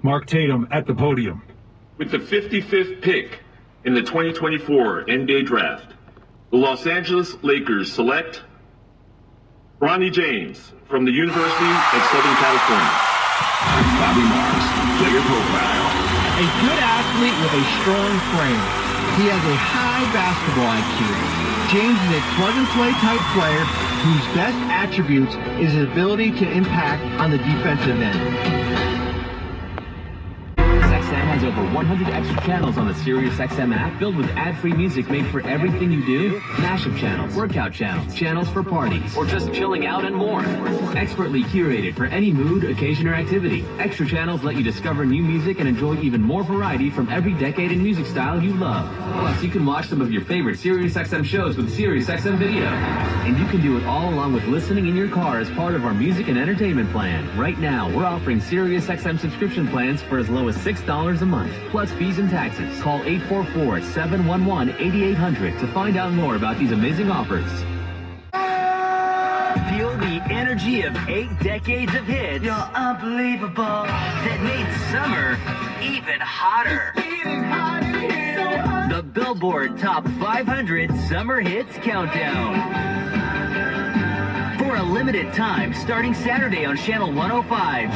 Mark Tatum at the podium. With the 55th pick in the 2024 NBA Draft, the Los Angeles Lakers select Bronny James from the University of Southern California. Bobby Marks, player profile. A good athlete with a strong frame. He has a high basketball IQ. James is a plug-and-play type player whose best attributes is his ability to impact on the defensive end. SiriusXM has over 100 extra channels on the SiriusXM app, filled with ad-free music made for everything you do. Mashup channels, workout channels, channels for parties, or just chilling out and more. Expertly curated for any mood, occasion, or activity. Extra channels let you discover new music and enjoy even more variety from every decade and music style you love. Plus, you can watch some of your favorite SiriusXM shows with SiriusXM Video. And you can do it all along with listening in your car as part of our music and entertainment plan. Right now, we're offering SiriusXM subscription plans for as low as $6 a month, plus fees and taxes. Call 844-711-8800 to find out more about these amazing offers. Feel the energy of 8 decades of hits. You're unbelievable. That made summer even hotter. The Billboard Top 500 Summer Hits Countdown. For a limited time, starting Saturday on Channel 105.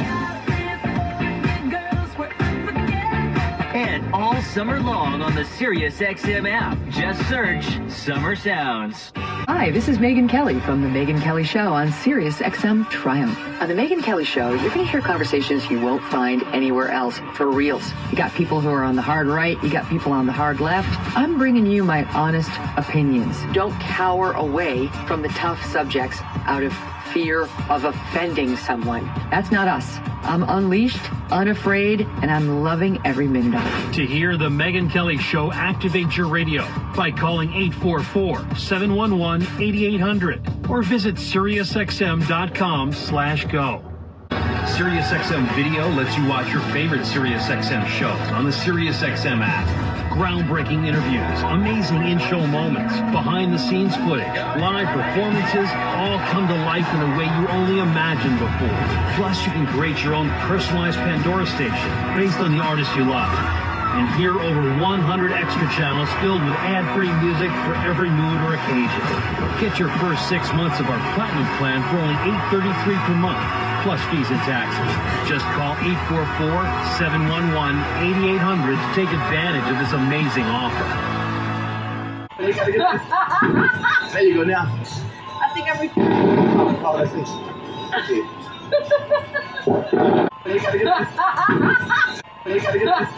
And all summer long on the SiriusXM app. Just search Summer Sounds. Hi, this is Megyn Kelly from The Megyn Kelly Show on SiriusXM Triumph. On The Megyn Kelly Show, you're going to hear conversations you won't find anywhere else, for reals. You got people who are on the hard right, you got people on the hard left. I'm bringing you my honest opinions. Don't cower away from the tough subjects out of fear of offending someone. That's not us. I'm unleashed, unafraid, and I'm loving every minute of it. To hear The Megyn Kelly Show, activate your radio by calling 844-711-8800 or visit SiriusXM.com/go. SiriusXM Video lets you watch your favorite SiriusXM shows on the SiriusXM app. Groundbreaking interviews, amazing in-show moments, behind-the-scenes footage, live performances, all come to life in a way you only imagined before. Plus, you can create your own personalized Pandora station based on the artists you love. And hear over 100 extra channels filled with ad-free music for every mood or occasion. Get your first 6 months of our Platinum plan for only $8.33 per month, plus fees and taxes. Just call 844-711-8800 to take advantage of this amazing offer. There you go now. I think I'm Oh, that's it. You gotta get this. You gotta get this.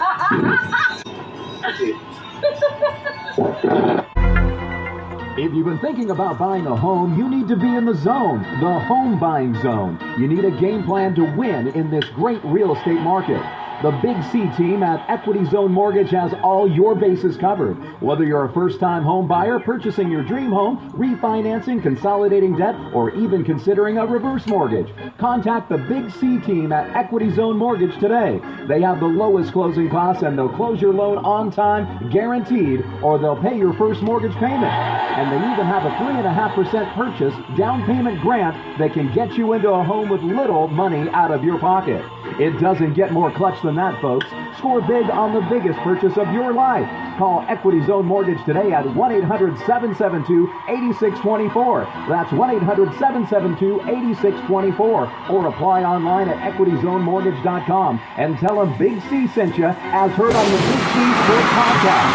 If you've been thinking about buying a home, you need to be in the zone, the home buying zone. You need a game plan to win in this great real estate market. The Big C team at Equity Zone Mortgage has all your bases covered. Whether you're a first-time home buyer, purchasing your dream home, refinancing, consolidating debt, or even considering a reverse mortgage, contact the Big C team at Equity Zone Mortgage today. They have the lowest closing costs and they'll close your loan on time, guaranteed, or they'll pay your first mortgage payment. And they even have a 3.5% purchase down payment grant that can get you into a home with little money out of your pocket. It doesn't get more clutch than that, folks. Score big on the biggest purchase of your life. Call Equity Zone Mortgage today at 1-800-772-8624. That's 1-800-772-8624. Or apply online at equityzonemortgage.com and tell them Big C sent you, as heard on the Big C Sports Podcast.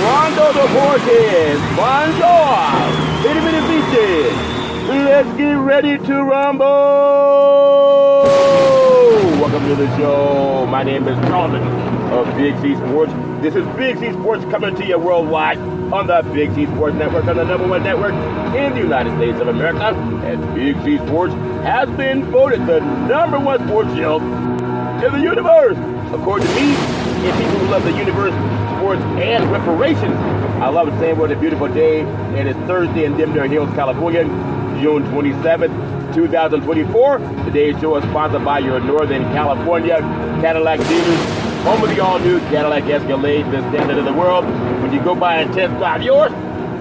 Rondo Deportes, bonjour, bitty bitty bitches. Let's get ready to rumble. Welcome to the show. My name is Charlton of Big C Sports. This is Big C Sports coming to you worldwide on the Big C Sports Network, on the #1 network in the United States of America. And Big C Sports has been voted the #1 sports show in the universe, according to me and people who love the universe, sports, and reparations. I love it saying what a beautiful day. It is Thursday in Dimner Hills, California, June 27th, 2024. Today's show is sponsored by your Northern California Cadillac dealers, home of the all-new Cadillac Escalade, the standard of the world. When you go by and test drive yours,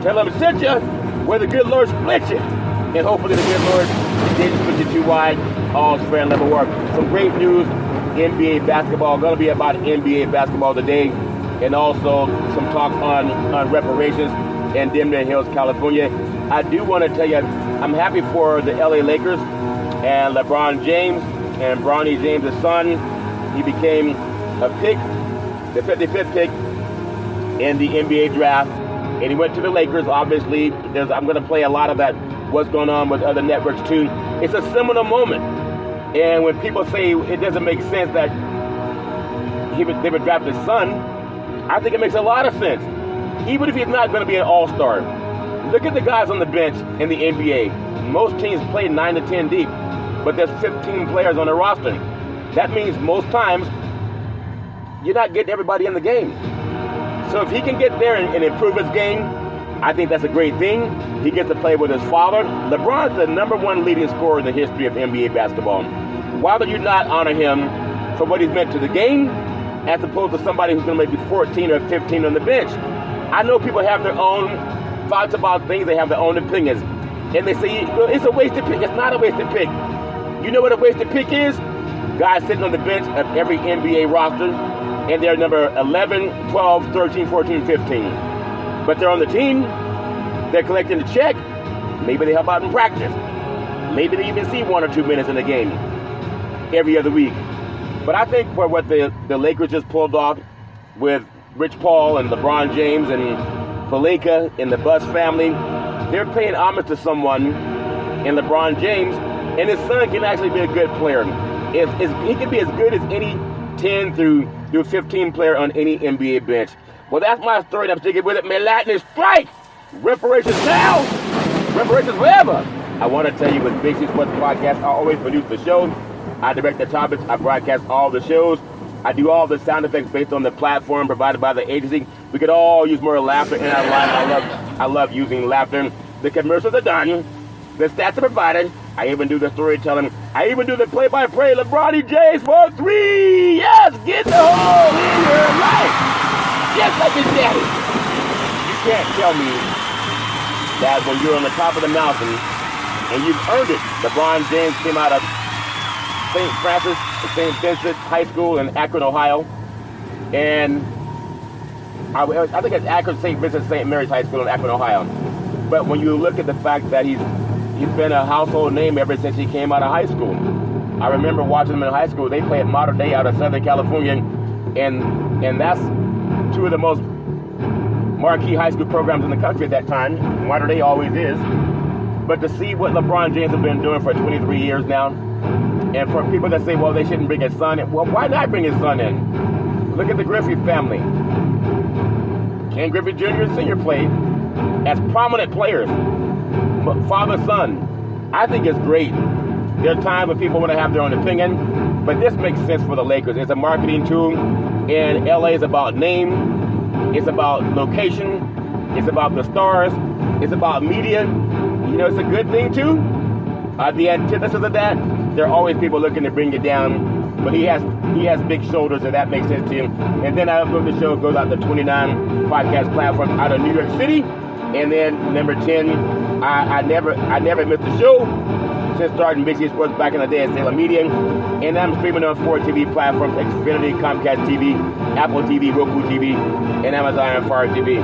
tell them it sent you, where the good Lord split you. And hopefully the good Lord He didn't switch it too wide. All fair and level work. Some great news. NBA basketball. Going to be about NBA basketball today. And also some talk on reparations in Denver Hills, California. I do want to tell you, I'm happy for the LA Lakers and LeBron James and Bronny James' son. He became a pick, the 55th pick in the NBA draft. And he went to the Lakers, obviously. I'm going to play a lot of that, what's going on with other networks too. It's a seminal moment. And when people say it doesn't make sense that they would draft his son, I think it makes a lot of sense. Even if he's not going to be an all-star. Look at the guys on the bench in the NBA. Most teams play 9 to 10 deep, but there's 15 players on the roster. That means most times you're not getting everybody in the game. So if he can get there and improve his game, I think that's a great thing. He gets to play with his father. LeBron's the #1 leading scorer in the history of NBA basketball. Why would you not honor him for what he's meant to the game, as opposed to somebody who's going to maybe 14 or 15 on the bench? I know people have their own thoughts about things. They have their own opinions. And they say, well, it's a wasted pick. It's not a wasted pick. You know what a wasted pick is? Guys sitting on the bench of every NBA roster, and they're number 11, 12, 13, 14, 15. But they're on the team. They're collecting the check. Maybe they help out in practice. Maybe they even see 1 or 2 minutes in a game every other week. But I think for what the Lakers just pulled off with Rich Paul and LeBron James and Pelinka and the Buss family, they're paying homage to someone in LeBron James, and his son can actually be a good player. He can be as good as any 10 through 15 player on any NBA bench. Well, that's my story. I'm sticking with it. May lightning strike! Reparations now! Reparations forever! I want to tell you, with Big C Sports Podcast, I always produce the show. I direct the topics. I broadcast all the shows. I do all the sound effects based on the platform provided by the agency. We could all use more laughter in our life. I love using laughter. The commercials are done. The stats are provided. I even do the storytelling. I even do the play-by-play. LeBron James for 3. Yes, get the hole in your life. Just like his daddy. You can't tell me that when you're on the top of the mountain and you've earned it. LeBron James came out of St. Francis, St. Vincent High School in Akron, Ohio. And I think it's Akron, St. Vincent, St. Mary's High School in Akron, Ohio. But when you look at the fact that he's been a household name ever since he came out of high school. I remember watching him in high school. They played Modern Day out of Southern California, and that's 2 of the most marquee high school programs in the country at that time. Modern Day always is. But to see what LeBron James has been doing for 23 years now, and for people that say, well, they shouldn't bring his son in, well, why not bring his son in? Look at the Griffey family. Ken Griffey Jr. and Sr. played as prominent players. Father, son. I think it's great. There are times when people want to have their own opinion, but this makes sense for the Lakers. It's a marketing tool, and LA is about name, it's about location, it's about the stars, it's about media. You know, it's a good thing too. The antithesis of that, there are always people looking to bring you down, but he has big shoulders, and that makes sense to him. And then I upload the show, goes out to 29 podcast platforms out of New York City, and then number 10. I never missed a show since starting Big C Sports back in the day at Salem Media, and I'm streaming on 4 TV platforms: Xfinity, Comcast TV, Apple TV, Roku TV, and Amazon Fire TV.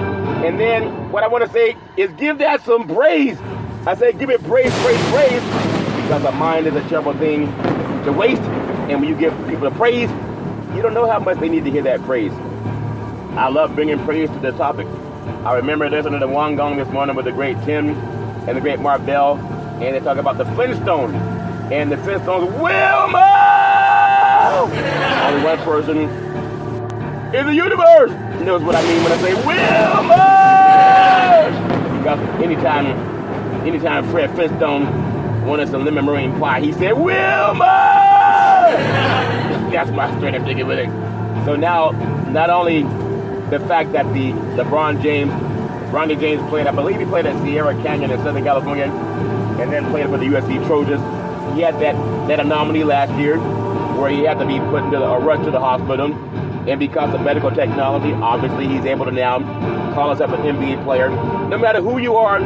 And then what I want to say is give that some praise. I say give it praise, because a mind is a terrible thing to waste, and when you give people the praise, you don't know how much they need to hear that praise. I love bringing praise to the topic. I remember listening to Wang Gong this morning with the great Tim and the great Mark Bell, and they talk about the Flintstones, and the Flintstones, Wilma! Only one person in the universe knows what I mean when I say Wilma! Because anytime Fred Flintstone wanted some lemon meringue pie, he said, Wilma! That's my straight up ticket with it. So now, not only the fact that the LeBron James played, I believe he played at Sierra Canyon in Southern California, and then played for the USC Trojans. He had that anomaly last year where he had to be put into a rush to the hospital, and because of medical technology, obviously he's able to now call himself an NBA player. No matter who you are,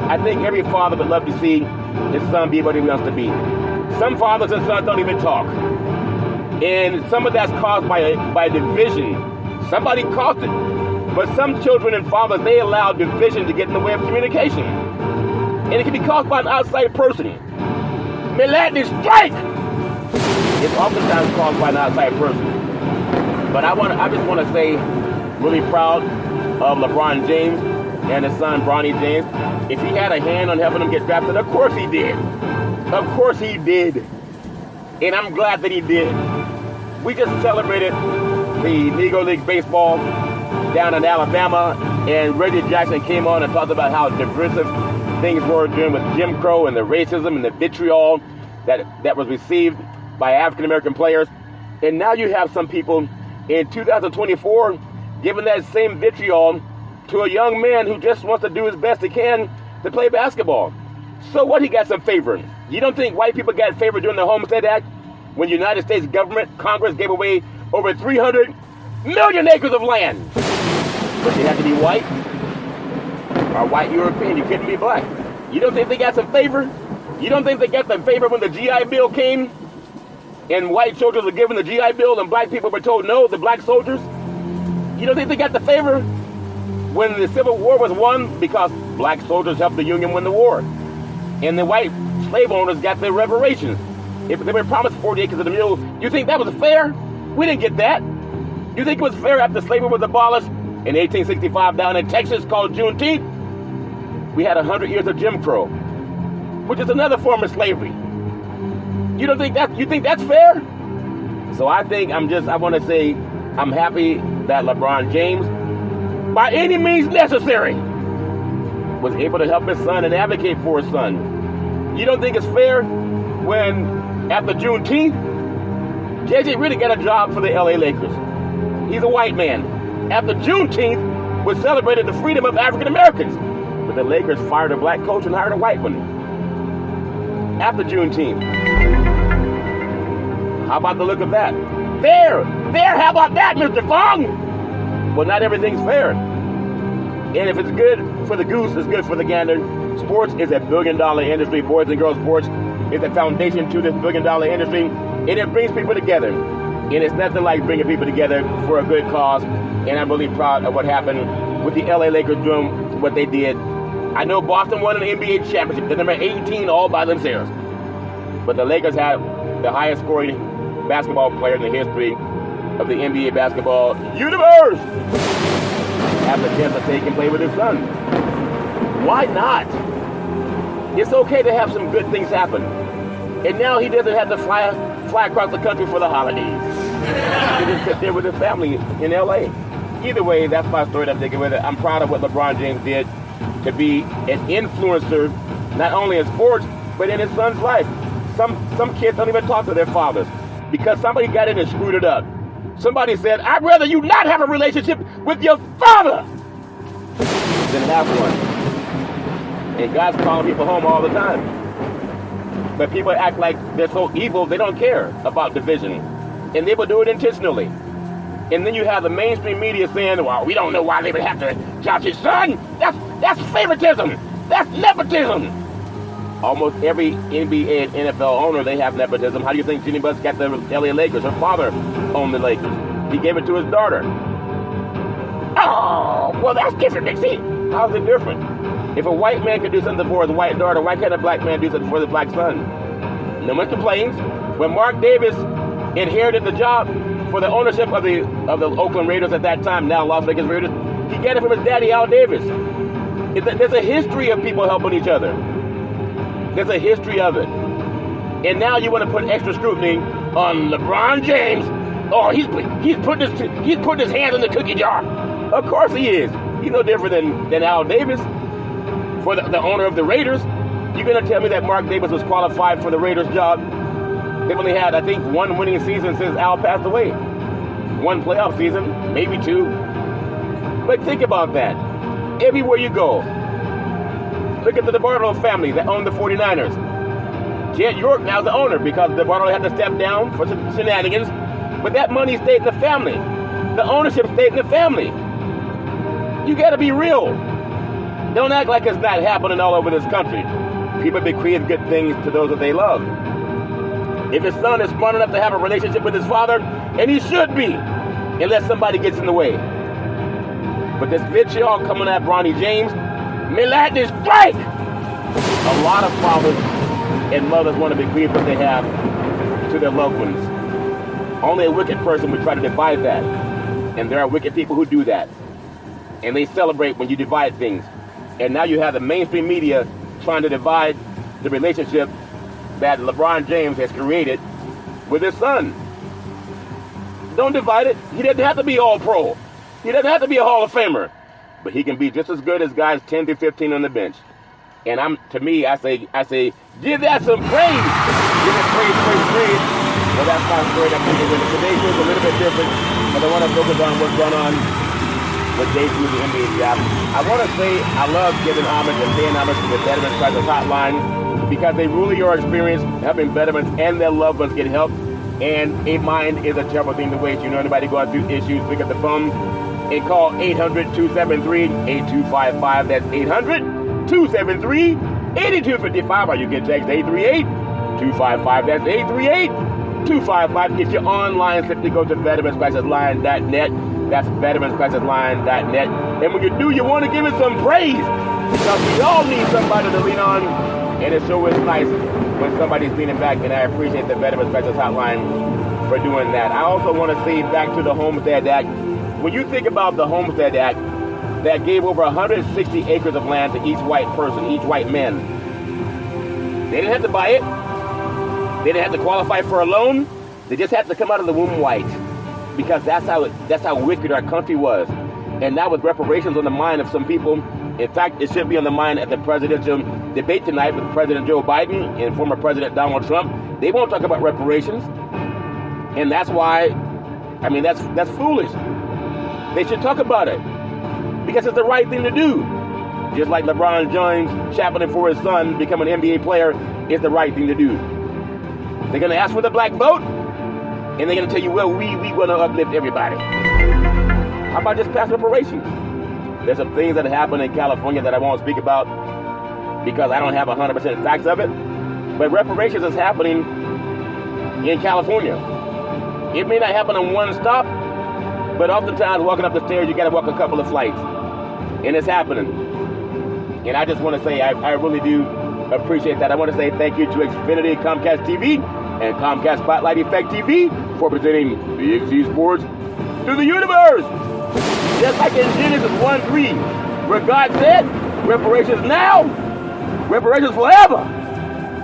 I think every father would love to see his son be what he wants to be. Some fathers and sons don't even talk. And some of that's caused by division. Somebody caused it. But some children and fathers, they allow division to get in the way of communication. And it can be caused by an outside person. Milady strike! It's oftentimes caused by an outside person. But I just want to say, really proud of LeBron James and his son, Bronny James. If he had a hand on helping him get drafted, of course he did. Of course he did. And I'm glad that he did. We just celebrated the Negro League Baseball down in Alabama, and Reggie Jackson came on and talked about how divisive things were doing with Jim Crow and the racism and the vitriol that was received by African-American players. And now you have some people in 2024 giving that same vitriol to a young man who just wants to do his best he can to play basketball. So what, he got some favor? You don't think white people got favor during the Homestead Act when the United States government, Congress, gave away over 300 million acres of land? But you have to be white or white European. You couldn't be black. You don't think they got some favor? You don't think they got some favor when the GI Bill came and white soldiers were given the GI Bill and black people were told no, the black soldiers? You don't think they got the favor when the Civil War was won because black soldiers helped the Union win the war? And the white slave owners got their reparations. If they were promised 40 acres of the mule, you think that was fair? We didn't get that. You think it was fair after slavery was abolished in 1865 down in Texas called Juneteenth? We had 100 years of Jim Crow, which is another form of slavery. You think that's fair? So I want to say I'm happy that LeBron James, by any means necessary, was able to help his son and advocate for his son. You don't think it's fair when, after Juneteenth, JJ really got a job for the LA Lakers? He's a white man. After Juneteenth was celebrated the freedom of African Americans, but the Lakers fired a black coach and hired a white one. After Juneteenth. How about the look of that? Fair! How about that, Mr. Fong? Well, not everything's fair. And if it's good for the goose, it's good for the gander. Sports is a billion-dollar industry. Boys and girls sports is the foundation to this billion-dollar industry. And it brings people together. And it's nothing like bringing people together for a good cause. And I'm really proud of what happened with the LA Lakers doing what they did. I know Boston won an NBA championship, the number 18 all by themselves. But the Lakers had the highest scoring basketball player in the history of the NBA basketball universe. Have the chance to take and play with his son. Why not? It's okay to have some good things happen. And now he doesn't have to fly across the country for the holidays. He just sit there with his family in LA. Either way, that's my story that I'm taking with it. I'm proud of what LeBron James did to be an influencer, not only in sports, but in his son's life. Some kids don't even talk to their fathers because somebody got in and screwed it up. Somebody said, I'd rather you not have a relationship with your father than have one. And God's calling people home all the time. But people act like they're so evil, they don't care about division. And they will do it intentionally. And then you have the mainstream media saying, well, we don't know why they would have to judge his son. That's favoritism. That's nepotism. Almost every NBA and NFL owner, they have nepotism. How do you think Jenny Buss got the LA Lakers? Her father owned the Lakers. He gave it to his daughter. Oh, well, that's different, Dixie. How's it different? If a white man can do something for his white daughter, why can't a black man do something for his black son? No one complains. When Mark Davis inherited the job for the ownership of the Oakland Raiders at that time, now Las Vegas Raiders, he got it from his daddy, Al Davis. There's a history of people helping each other. There's a history of it. And now you want to put extra scrutiny on LeBron James. Oh, he's putting his hands in the cookie jar. Of course he is. He's no different than Al Davis. For the owner of the Raiders, you're going to tell me that Mark Davis was qualified for the Raiders job? They've only had, I think, one winning season since Al passed away. One playoff season, maybe two. But think about that. Everywhere you go, look at the DeBartolo family that owned the 49ers. Jed York now is the owner because DeBartolo had to step down for some shenanigans. But that money stayed in the family. The ownership stayed in the family. You got to be real. Don't act like it's not happening all over this country. People bequeath good things to those that they love. If his son is smart enough to have a relationship with his father, and he should be, unless somebody gets in the way. But this vitriol coming at Bronny James, may lightning strike! A lot of fathers and mothers want to bequeath what they have to their loved ones. Only a wicked person would try to divide that. And there are wicked people who do that. And they celebrate when you divide things. And now you have the mainstream media trying to divide the relationship that LeBron James has created with his son. Don't divide it. He doesn't have to be all pro. He doesn't have to be a Hall of Famer. But he can be just as good as guys 10 to 15 on the bench. And I say, give that some praise. Give it praise. Well, that's my story. I'm thinking today's show is a little bit different, but I want to focus on what's going on with day 2 of the NBA draft. I want to say I love giving homage and paying homage to the Veterans Crisis Hotline because they really are experienced helping veterans and their loved ones get help. And a mind is a terrible thing to waste. You know, anybody going through issues, pick up the phone and call 800-273-8255. That's 800-273-8255. Or you can text 838-255. That's 838-255. If you're online, simply go to veteranscrisisline.net. That's veteranscrisisline.net. And when you do, you want to give it some praise because we all need somebody to lean on. And it sure is nice when somebody's leaning back, and I appreciate the Veterans Crisis Hotline for doing that. I also want to say back to the Homestead Act. When you think about the Homestead Act that gave over 160 acres of land to each white person, each white man, they didn't have to buy it. They didn't have to qualify for a loan. They just had to come out of the womb white because that's how wicked our country was. And now with reparations on the mind of some people, in fact, it should be on the mind at the presidential debate tonight with President Joe Biden and former President Donald Trump. They won't talk about reparations. And that's why, I mean, that's foolish. They should talk about it because it's the right thing to do. Just like LeBron James championing for his son becoming an NBA player is the right thing to do. They're going to ask for the black vote, and they're going to tell you, well, we want to uplift everybody. How about just pass reparations? There's some things that happen in California that I won't speak about because I don't have 100% facts of it. But reparations is happening in California. It may not happen in one stop, but oftentimes walking up the stairs, you got to walk a couple of flights. And it's happening. And I just want to say, I really do appreciate that. I want to say thank you to Xfinity, Comcast TV, and Comcast Spotlight Effect TV for presenting Big Z Sports to the universe. Just like in Genesis 1:3, where God said, reparations now, reparations forever.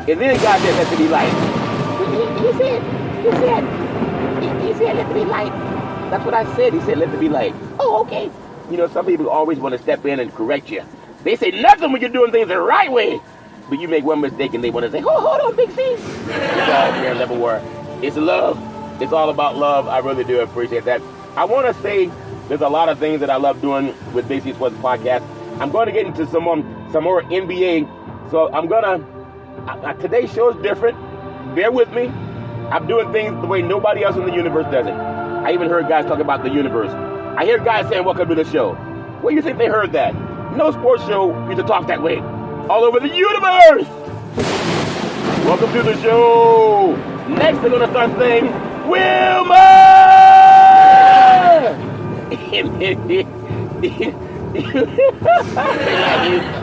And then God said, let there be light. He said, let there be light. That's what I said. He said, let there be light. Oh, okay. You know, some people always want to step in and correct you. They say nothing when you're doing things the right way. But you make one mistake and they want to say, oh, hold on, Big C. It's all fair level war. It's love. It's all about love. I really do appreciate that. I want to say there's a lot of things that I love doing with Big C Sports Podcast. I'm going to get into some more NBA. So I'm going to, today's show is different. Bear with me. I'm doing things the way nobody else in the universe does it. I even heard guys talk about the universe. I hear guys saying, welcome to the show. Where do you think they heard that? No sports show used to talk that way. All over the universe! Welcome to the show! Next, they're going to start saying, Wilma!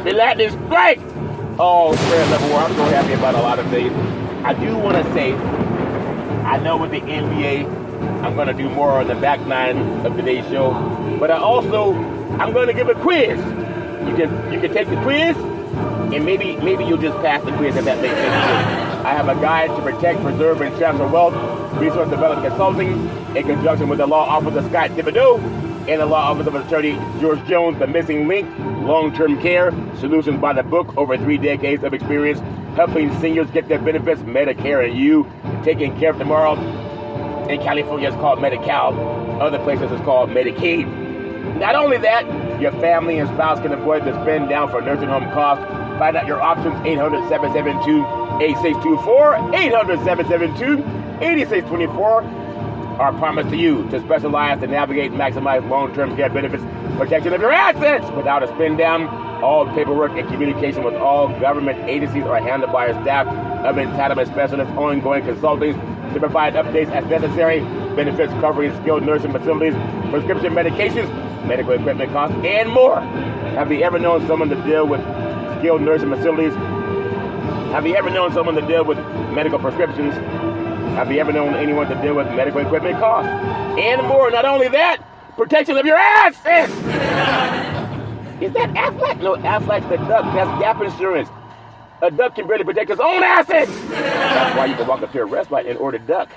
The lightning strike! Oh, fair level war. I'm so happy about a lot of things. I do want to say, I know with the NBA, I'm going to do more on the back nine of today's show. But I'm going to give a quiz. You can take the quiz, and maybe you'll just pass the quiz if that makes sense. I have a guide to protect, preserve, and transfer wealth, resource development consulting, in conjunction with the law office of Scott Thibodeau and the law office of attorney George Jones, The Missing Link, long-term care, solutions by the book, over 3 decades of experience, helping seniors get their benefits, Medicare and you, taking care of tomorrow. In California, it's called Medi-Cal. Other places, it's called Medicaid. Not only that, your family and spouse can avoid the spend down for nursing home costs. Find out your options, 800-772-8624, 800-772-8624. Our promise to you to specialize to navigate and maximize long-term care benefits, protection of your assets without a spend down. All paperwork and communication with all government agencies are handled by a staff of entitlement specialists, ongoing consultings to provide updates as necessary, benefits covering skilled nursing facilities, prescription medications, medical equipment costs, and more. Have you ever known someone to deal with skilled nursing facilities? Have you ever known someone to deal with medical prescriptions? Have you ever known anyone to deal with medical equipment costs? And more. Not only that, protection of your assets! Is that Aflac? No, Aflac's the duck. That's gap insurance. A duck can barely protect his own assets. That's why you can walk up to a restaurant and order duck.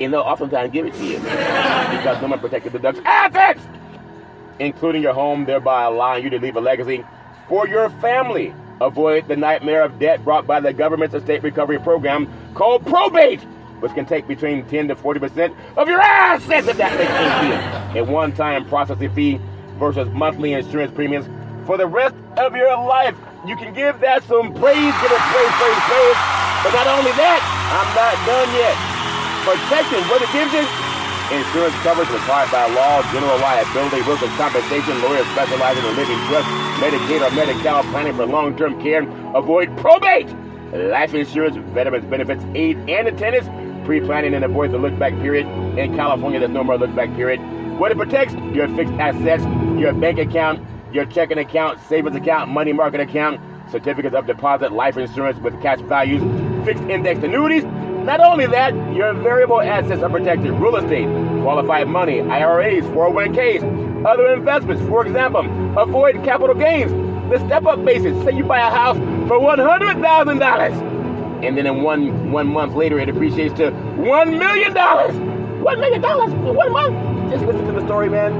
And they'll oftentimes give it to you. Because no one protected the duck's assets! Including your home, thereby allowing you to leave a legacy for your family. Avoid the nightmare of debt brought by the government's estate recovery program called probate, which can take between 10 to 40% of your assets, if that makes sense to you. A one-time processing fee versus monthly insurance premiums for the rest of your life. You can give that some praise, give it praise. But not only that, I'm not done yet. Protection, what it gives you? Insurance coverage required by law, general liability, workers' compensation, lawyers specializing in living trust, Medicaid or Medi-Cal planning for long-term care, avoid probate, life insurance, veterans benefits, aid and attendance, pre-planning and avoid the look-back period. In California, there's no more look-back period. What it protects? Your fixed assets, your bank account, your checking account, savings account, money market account, certificates of deposit, life insurance with cash values, fixed indexed annuities. Not only that, your variable assets are protected. Real estate, qualified money, IRAs, 401ks, other investments. For example, avoid capital gains. The step-up basis. Say you buy a house for $100,000. And then in one month later, it appreciates to $1 million. $1 million in 1 month? Just listen to the story, man.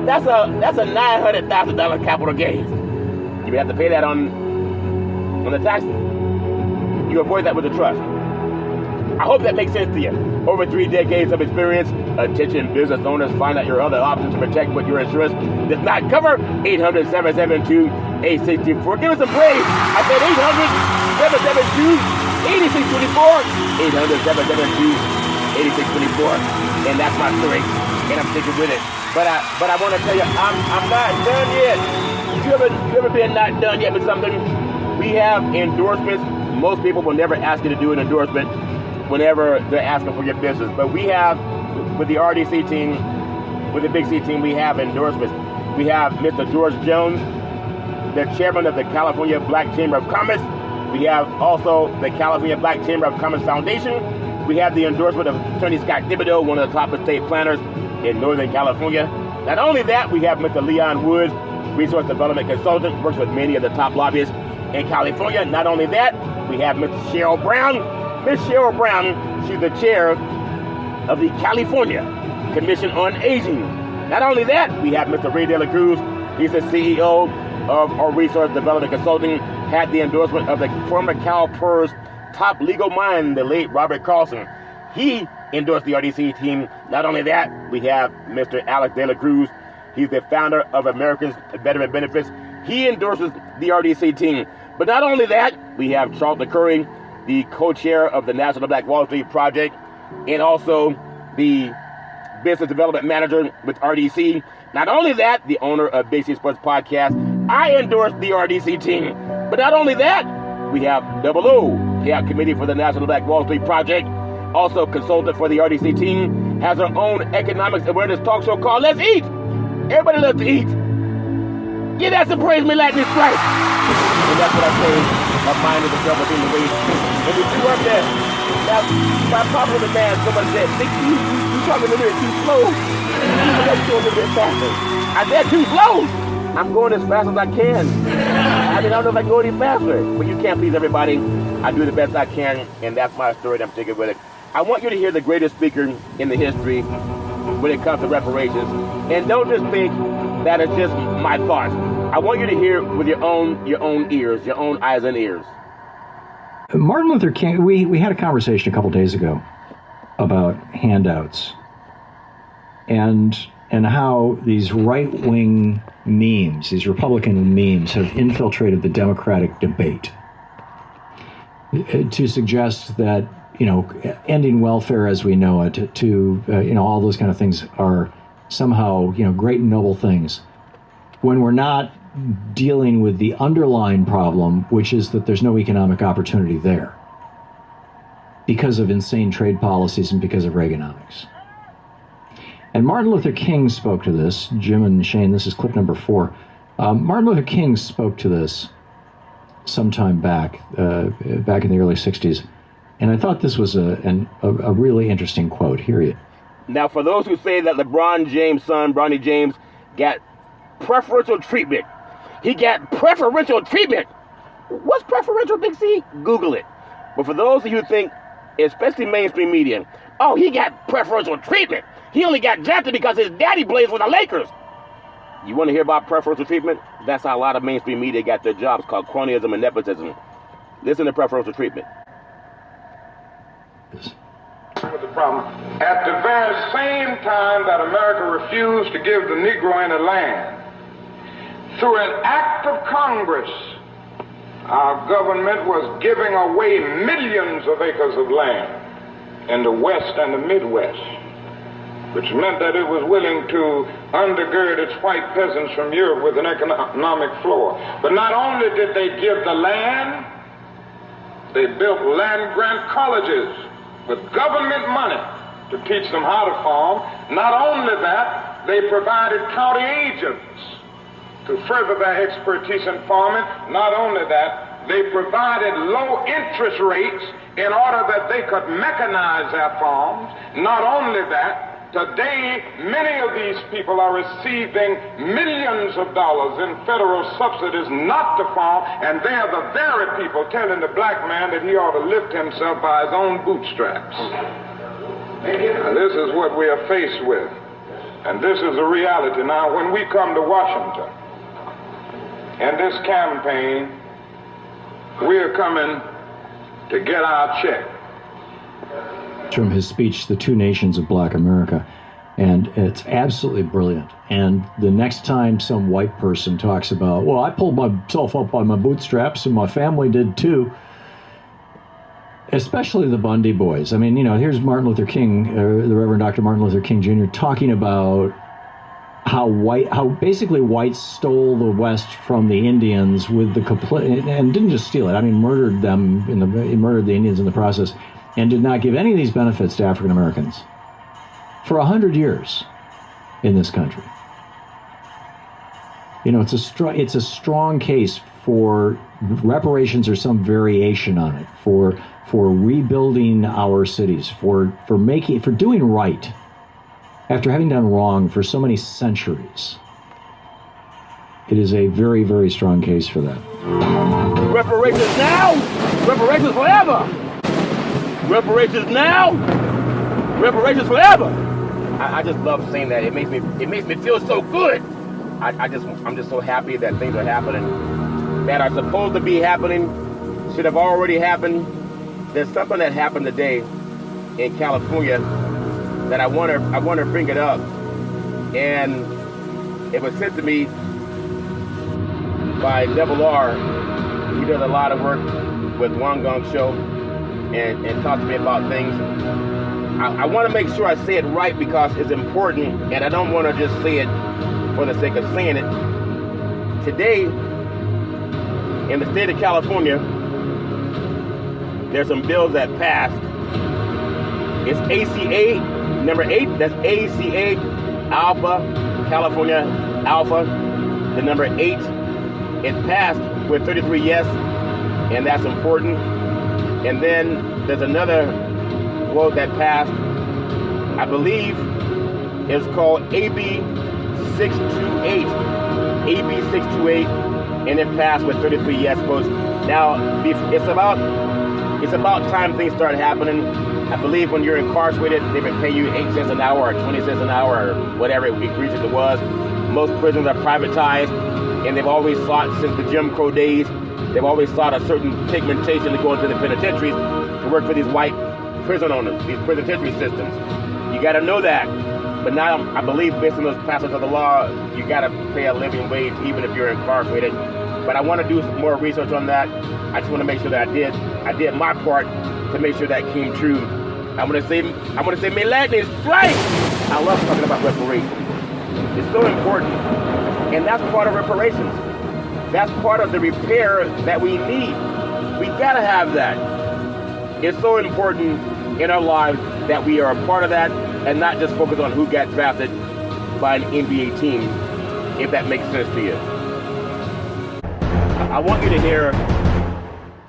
That's a $900,000 capital gains. You have to pay that on the tax. You avoid that with the trust. I hope that makes sense to you. Over 3 decades of experience, attention business owners, find out your other options to protect what your insurance does not cover. 800-772-8624. Give us a praise. I said 800-772-8624. 800-772-8624. And that's my story. And I'm sticking with it. But I want to tell you, I'm not done yet. You ever been not done yet with something? We have endorsements. Most people will never ask you to do an endorsement whenever they're asking for your business. But we have, with the RDC team, with the Big C team, we have endorsements. We have Mr. George Jones, the chairman of the California Black Chamber of Commerce. We have also the California Black Chamber of Commerce Foundation. We have the endorsement of Attorney Scott Thibodeau, one of the top estate planners in Northern California. Not only that, we have Mr. Leon Woods, resource development consultant, works with many of the top lobbyists in California. Not only that, we have Ms. Cheryl Brown. Ms. Cheryl Brown, she's the chair of the California Commission on Aging. Not only that, we have Mr. Ray De La Cruz. He's the CEO of our Resource Development Consulting, had the endorsement of the former CalPERS top legal mind, the late Robert Carlson. He endorsed the RDC team. Not only that, we have Mr. Alex De La Cruz. He's the founder of Americans Veteran Benefits. He endorses the RDC team. But not only that, we have Charlton Curry, the co-chair of the National Black Wall Street Project, and also the business development manager with RDC. Not only that, the owner of Big C Sports Podcast. I endorse the RDC team. But not only that, we have Double O, Payout Committee for the National Black Wall Street Project, also consultant for the RDC team, has her own economics awareness talk show called Let's Eat. Everybody loves to eat. Yeah, that's a praise me lightning strike. And that's what I say, my mind is a double thing to wait. And we do up there. Now, by popular demand, someone said, you talking a little bit too slow. Let's go a little bit faster. I said too slow. I'm going as fast as I can. I don't know if I can go any faster. But you can't please everybody. I do the best I can, and that's my story, and I'm sticking with it. I want you to hear the greatest speaker in the history when it comes to reparations. And don't just think that it's just my thoughts. I want you to hear with your own ears, your own eyes and ears. Martin Luther King, we had a conversation a couple days ago about handouts and how these right-wing memes, these Republican memes, have infiltrated the Democratic debate to suggest that, ending welfare as we know it, all those kind of things are somehow, great and noble things, when we're not dealing with the underlying problem, which is that there's no economic opportunity there because of insane trade policies and because of Reaganomics. And Martin Luther King spoke to this. Jim and Shane, this is clip number 4. Martin Luther King spoke to this sometime back in the early 60s. And I thought this was a really interesting quote. Hear you. Now, for those who say that LeBron James' son, Bronny James, got preferential treatment. He got preferential treatment. What's preferential, Big C? Google it. But for those of you who think, especially mainstream media, oh, he got preferential treatment. He only got drafted because his daddy plays for the Lakers. You want to hear about preferential treatment? That's how a lot of mainstream media got their jobs, called cronyism and nepotism. Listen to preferential treatment. With the problem. At the very same time that America refused to give the Negro any land, through an act of Congress, our government was giving away millions of acres of land in the West and the Midwest, which meant that it was willing to undergird its white peasants from Europe with an economic floor. But not only did they give the land, they built land-grant colleges with government money to teach them how to farm. Not only that, they provided county agents to further their expertise in farming. Not only that, they provided low interest rates in order that they could mechanize their farms. Not only that, today many of these people are receiving millions of dollars in federal subsidies not to farm, and they are the very people telling the black man that he ought to lift himself by his own bootstraps. Now, this is what we are faced with, and this is a reality. Now, when we come to Washington, in this campaign, we are coming to get our check. From his speech, The Two Nations of Black America, and it's absolutely brilliant. And the next time some white person talks about, well, I pulled myself up by my bootstraps and my family did too, especially the Bundy boys. I mean, you know, here's Martin Luther King, the Reverend Dr. Martin Luther King Jr. talking about how basically whites stole the West from the Indians with the complete, and didn't just steal it, I mean, murdered them, murdered the Indians in the process, and did not give any of these benefits to African Americans for 100 years in this country. You know, it's a strong case for reparations or some variation on it, for rebuilding our cities, for doing right after having done wrong for so many centuries. It is a very, very strong case for that. Reparations now, reparations forever. Reparations now, reparations forever. I just love saying that. It makes me feel so good. I'm just so happy that things are happening that are supposed to be happening, should have already happened. There's something that happened today in California that I want to bring it up, and it was sent to me by Devil R. He does a lot of work with Wang Gong Show and talks to me about things. I want to make sure I say it right because it's important, and I don't want to just say it for the sake of saying it. Today, in the state of California, there's some bills that passed. It's ACA number 8. That's ACA Alpha, California Alpha, the number 8. It passed with 33 yes, and that's important. And then there's another vote that passed, I believe it's called AB 628. AB 628, and it passed with 33 yes votes. Now, it's about time things start happening. I believe when you're incarcerated, they've been paying you 8 cents an hour or 20 cents an hour or whatever egregious it was. Most prisons are privatized, and they've always sought, since the Jim Crow days, they've always sought a certain pigmentation to go into the penitentiaries to work for these white prison owners, these penitentiary systems. You got to know that. But now, I believe, based on those passages of the law, you got to pay a living wage even if you're incarcerated. But I want to do some more research on that. I just want to make sure that I did my part to make sure that came true. I'm gonna say, may lightning strike. I love talking about reparations. It's so important, and that's part of reparations. That's part of the repair that we need. We gotta have that. It's so important in our lives that we are a part of that and not just focus on who got drafted by an NBA team, if that makes sense to you. I want you to hear,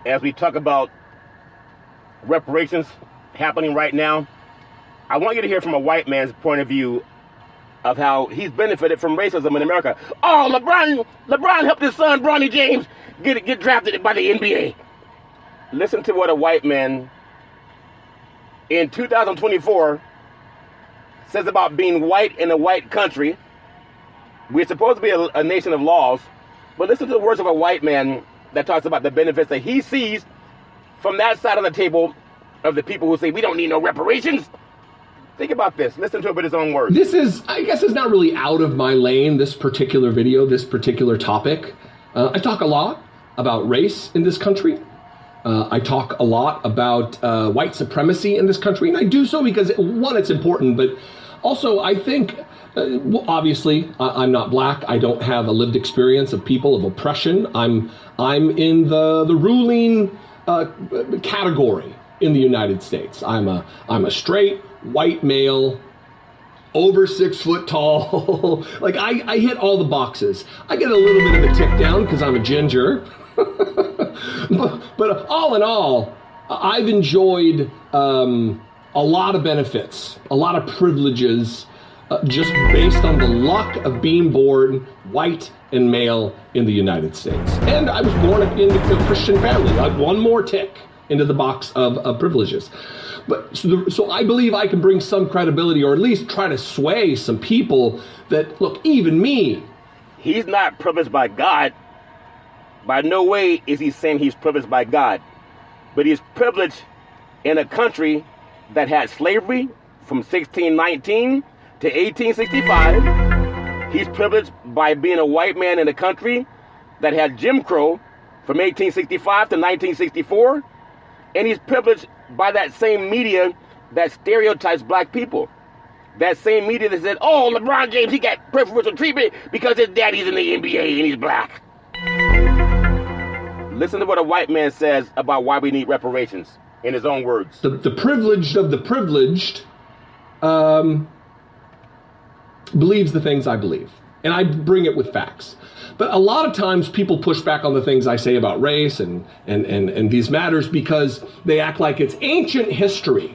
as we talk about reparations happening right now, I want you to hear from a white man's point of view of how he's benefited from racism in America. Oh, LeBron helped his son, Bronny James, get drafted by the NBA. Listen to what a white man in 2024 says about being white in a white country. We're supposed to be a nation of laws, but listen to the words of a white man that talks about the benefits that he sees from that side of the table of the people who say we don't need no reparations. Think about this. Listen to it with his own words. This is, I guess, is not really out of my lane, this particular video, this particular topic. I talk a lot about race in this country. I talk a lot about white supremacy in this country, and I do so because, one, it's important, but also I think, obviously, I'm not black. I don't have a lived experience of people, of oppression. I'm in the ruling category in the United States. I'm a straight white male, over 6 foot tall. Like I hit all the boxes. I get a little bit of a tick down because I'm a ginger. but all in all, I've enjoyed a lot of benefits, a lot of privileges, just based on the luck of being born white and male in the United States. And I was born in a Christian family. I had one more tick into the box of privileges. But so I believe I can bring some credibility, or at least try to sway some people that, look, even me. He's not privileged by God. By no way is he saying he's privileged by God. But he's privileged in a country that had slavery from 1619 to 1865. He's privileged by being a white man in a country that had Jim Crow from 1865 to 1964. And he's privileged by that same media that stereotypes black people. That same media that said, oh, LeBron James, he got preferential treatment because his daddy's in the NBA and he's black. Listen to what a white man says about why we need reparations in his own words. The privileged of the privileged believes the things I believe. And I bring it with facts. But a lot of times people push back on the things I say about race and these matters because they act like it's ancient history.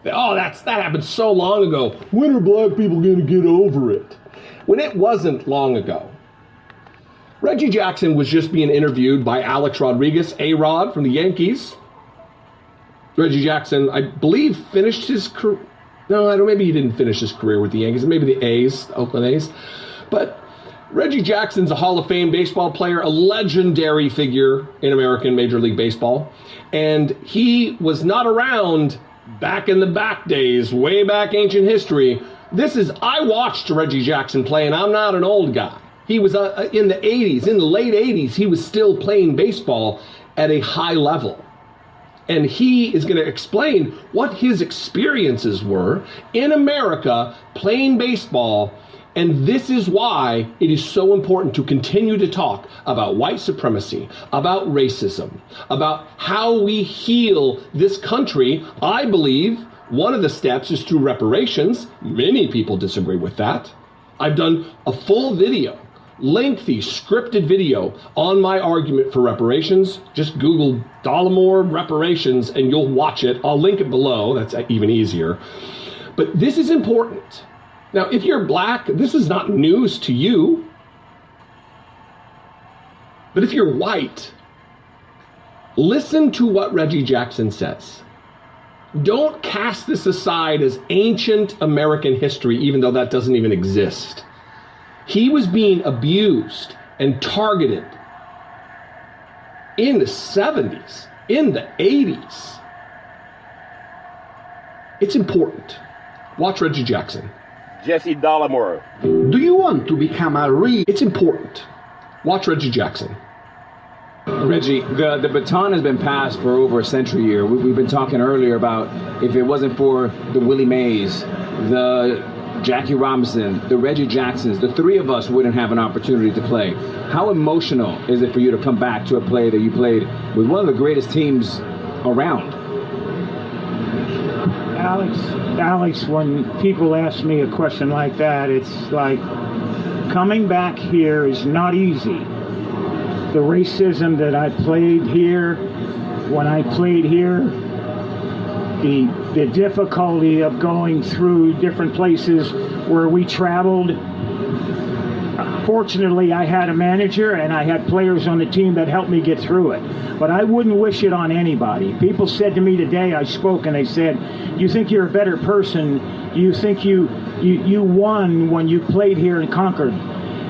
That happened so long ago. When are black people going to get over it? When it wasn't long ago. Reggie Jackson was just being interviewed by Alex Rodriguez, A-Rod from the Yankees. Reggie Jackson, I believe, finished his career. No, I don't. Maybe he didn't finish his career with the Yankees. Maybe the A's, Oakland A's. But Reggie Jackson's a Hall of Fame baseball player, a legendary figure in American Major League Baseball. And he was not around back in the back days, way back ancient history. I watched Reggie Jackson play, and I'm not an old guy. He was in the 80s, in the late 80s, he was still playing baseball at a high level. And he is going to explain what his experiences were in America playing baseball. And this is why it is so important to continue to talk about white supremacy, about racism, about how we heal this country. I believe one of the steps is through reparations. Many people disagree with that. I've done a full video, lengthy scripted video on my argument for reparations. Just Google Dollemore reparations and you'll watch it. I'll link it below. That's even easier. But this is important. Now, if you're black, this is not news to you. But if you're white, listen to what Reggie Jackson says. Don't cast this aside as ancient American history, even though that doesn't even exist. He was being abused and targeted in the 70s, in the 80s. It's important. Watch Reggie Jackson. Jesse Dollemore. Do you want to become a real... It's important. Watch Reggie Jackson. Reggie, the baton has been passed for over a century here. We've been talking earlier about if it wasn't for the Willie Mays, the Jackie Robinson, the Reggie Jacksons, the three of us wouldn't have an opportunity to play. How emotional is it for you to come back to a play that you played with one of the greatest teams around? Alex, when people ask me a question like that, it's like coming back here is not easy. The racism that I played here, when I played here, the difficulty of going through different places where we traveled. Fortunately, I had a manager and I had players on the team that helped me get through it. But I wouldn't wish it on anybody. People said to me today, I spoke, and they said, "You think you're a better person? You think you won when you played here in Concord?"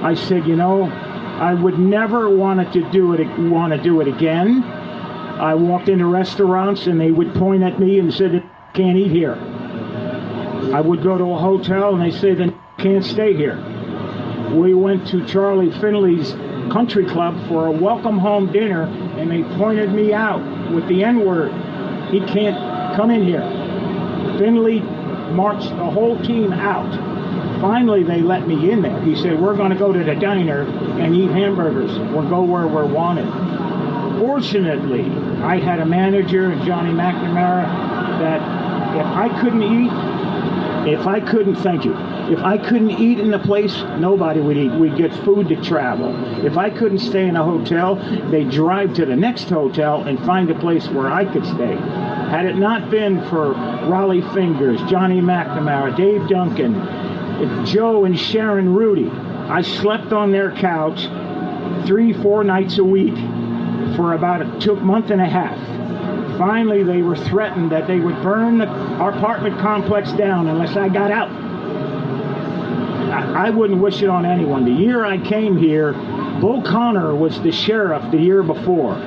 I said, I would never want to do it again. I walked into restaurants and they would point at me and said, "Can't eat here." I would go to a hotel and they say, "Then can't stay here." We went to Charlie Finley's country club for a welcome home dinner and they pointed me out with the N-word. "He can't come in here." Finley marched the whole team out. Finally, they let me in there. He said, "We're going to go to the diner and eat hamburgers. We'll go where we're wanted." Fortunately, I had a manager, Johnny McNamara, that if I couldn't eat in the place, nobody would eat. We'd get food to travel. If I couldn't stay in a hotel, they'd drive to the next hotel and find a place where I could stay. Had it not been for Raleigh Fingers, Johnny McNamara, Dave Duncan, Joe and Sharon Rudy, I slept on their couch 3-4 nights a week for about a month and a half. Finally, they were threatened that they would burn our apartment complex down unless I got out. I wouldn't wish it on anyone. The year I came here, Bull Connor was the sheriff the year before.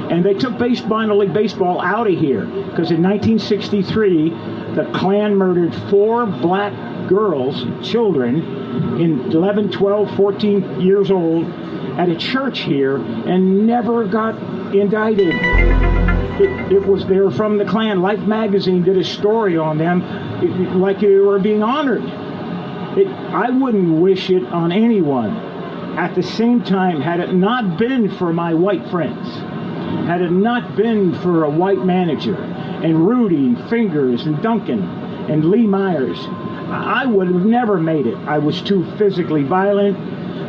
And they took minor league baseball out of here because in 1963, the Klan murdered 4 black girls, children, in 11, 12, 14 years old at a church here and never got indicted. They were from the Klan. Life magazine did a story on them like they were being honored. I wouldn't wish it on anyone. At the same time, had it not been for my white friends, had it not been for a white manager, and Rudy, Fingers, and Duncan, and Lee Myers, I would have never made it. I was too physically violent.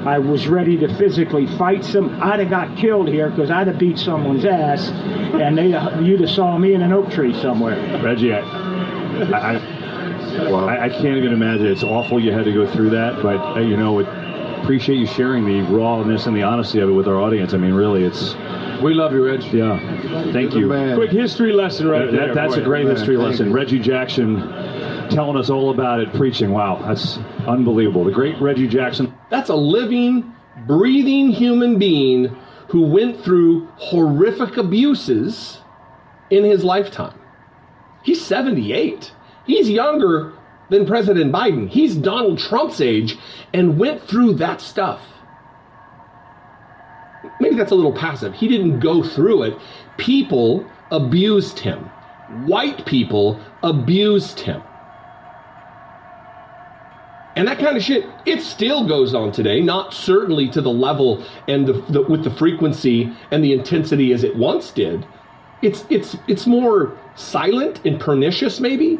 I was ready to physically fight some. I'd have got killed here because I'd have beat someone's ass, and you'd have saw me in an oak tree somewhere. Reggie, I can't even imagine. It's awful you had to go through that, but appreciate you sharing the rawness and the honesty of it with our audience. I mean, really, we love you, Reg. Yeah, thank you. Quick history lesson right there. That's a great history lesson. Reggie Jackson telling us all about it, preaching. Wow, that's unbelievable. The great Reggie Jackson. That's a living, breathing human being who went through horrific abuses in his lifetime. He's 78. He's younger than President Biden. He's Donald Trump's age and went through that stuff. Maybe that's a little passive. He didn't go through it. People abused him. White people abused him. And that kind of shit, it still goes on today, not certainly to the level and with the frequency and the intensity as it once did. It's more silent and pernicious maybe,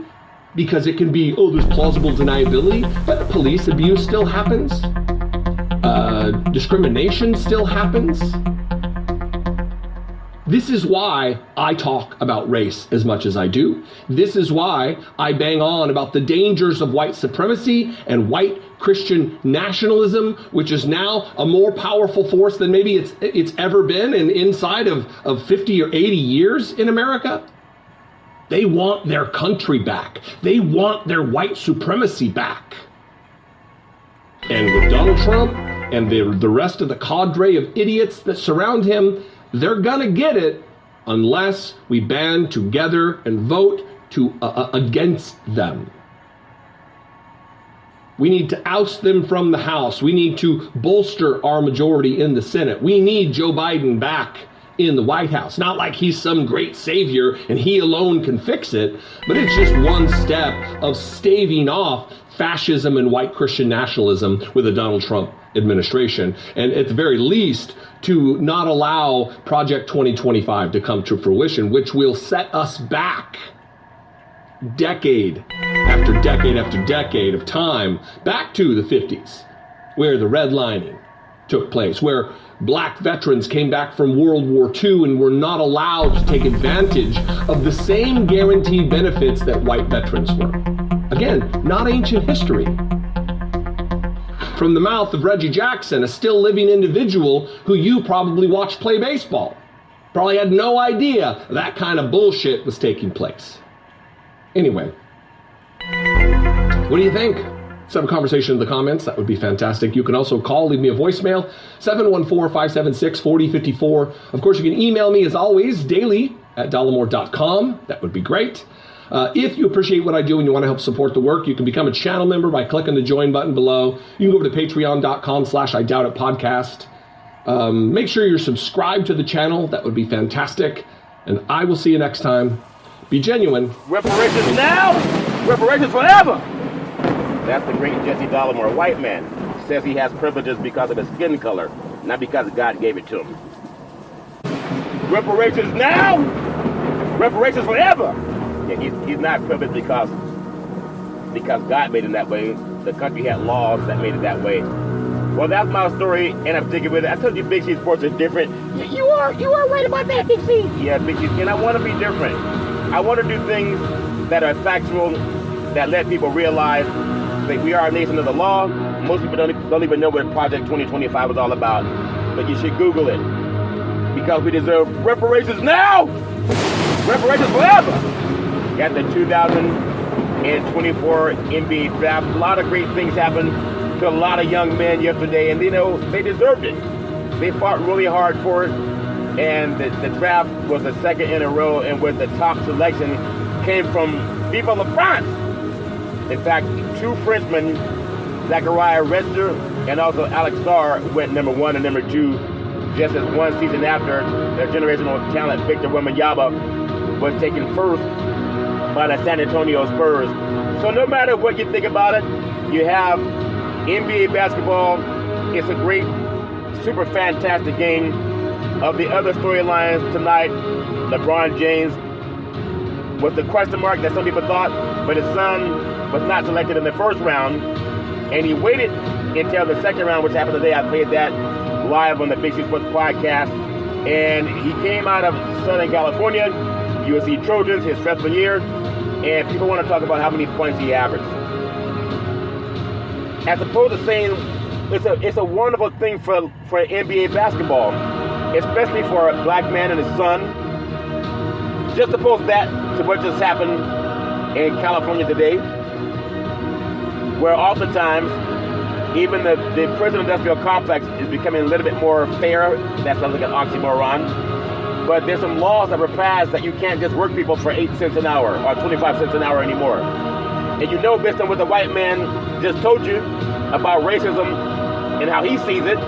because it can be, there's plausible deniability, but police abuse still happens. Discrimination still happens. This is why I talk about race as much as I do. This is why I bang on about the dangers of white supremacy and white Christian nationalism, which is now a more powerful force than maybe it's ever been inside of 50 or 80 years in America. They want their country back. They want their white supremacy back. And with Donald Trump and the rest of the cadre of idiots that surround him, they're gonna get it unless we band together and vote against them. We need to oust them from the House. We need to bolster our majority in the Senate. We need Joe Biden back in the White House. Not like he's some great savior and he alone can fix it, but it's just one step of staving off fascism and white Christian nationalism with the Donald Trump administration, and at the very least to not allow Project 2025 to come to fruition, which will set us back decade after decade after decade of time back to the 50s, where the redlining took place, where black veterans came back from World War II and were not allowed to take advantage of the same guaranteed benefits that white veterans were. Again, not ancient history. From the mouth of Reggie Jackson, a still living individual who you probably watched play baseball. Probably had no idea that kind of bullshit was taking place. Anyway, what do you think? Let's have a conversation in the comments. That would be fantastic. You can also call, leave me a voicemail, 714-576-4054. Of course, you can email me as always, daily@dollamore.com. That would be great. If you appreciate what I do and you want to help support the work, you can become a channel member by clicking the join button below. You can go over to patreon.com/IDoubtIt podcast. Make sure you're subscribed to the channel. That would be fantastic. And I will see you next time. Be genuine. Reparations now, reparations forever. That's the great Jesse Dollamore. White man says he has privileges because of his skin color, not because God gave it to him. Reparations now, reparations forever. Yeah, he's not privileged because God made him that way. The country had laws that made it that way. Well, that's my story, and I'm sticking with it. I told you Big C Sports is different. You are right about that, Big C. Yeah, Big C, and I want to be different. I want to do things that are factual, that let people realize that we are a nation of the law. Most people don't even know what Project 2025 is all about, but you should Google it, because we deserve reparations now, reparations forever. At the 2024 NBA draft, a lot of great things happened to a lot of young men yesterday, and they deserved it. They fought really hard for it, and the draft was the second in a row in which the top selection came from Viva La France. In fact, two Frenchmen, Zachariah Redster and also Alex Starr, went number 1 and number 2, just as one season after their generational talent Victor Wembanyama was taken first by the San Antonio Spurs. So no matter what you think about it, you have NBA basketball. It's a great, super fantastic game. Of the other storylines tonight, LeBron James was the question mark that some people thought, but his son was not selected in the first round, and he waited until the second round, which happened today. I played that live on the Big C Sports podcast, and he came out of Southern California, USC Trojans, his freshman year, and people want to talk about how many points he averaged. As opposed to saying it's a wonderful thing for NBA basketball, especially for a black man and his son. Just oppose that to what just happened in California today, where oftentimes even the prison industrial complex is becoming a little bit more fair. That sounds like an oxymoron. But there's some laws that were passed that you can't just work people for 8 cents an hour or 25 cents an hour anymore. And you know, based on what the white man just told you about racism and how he sees it,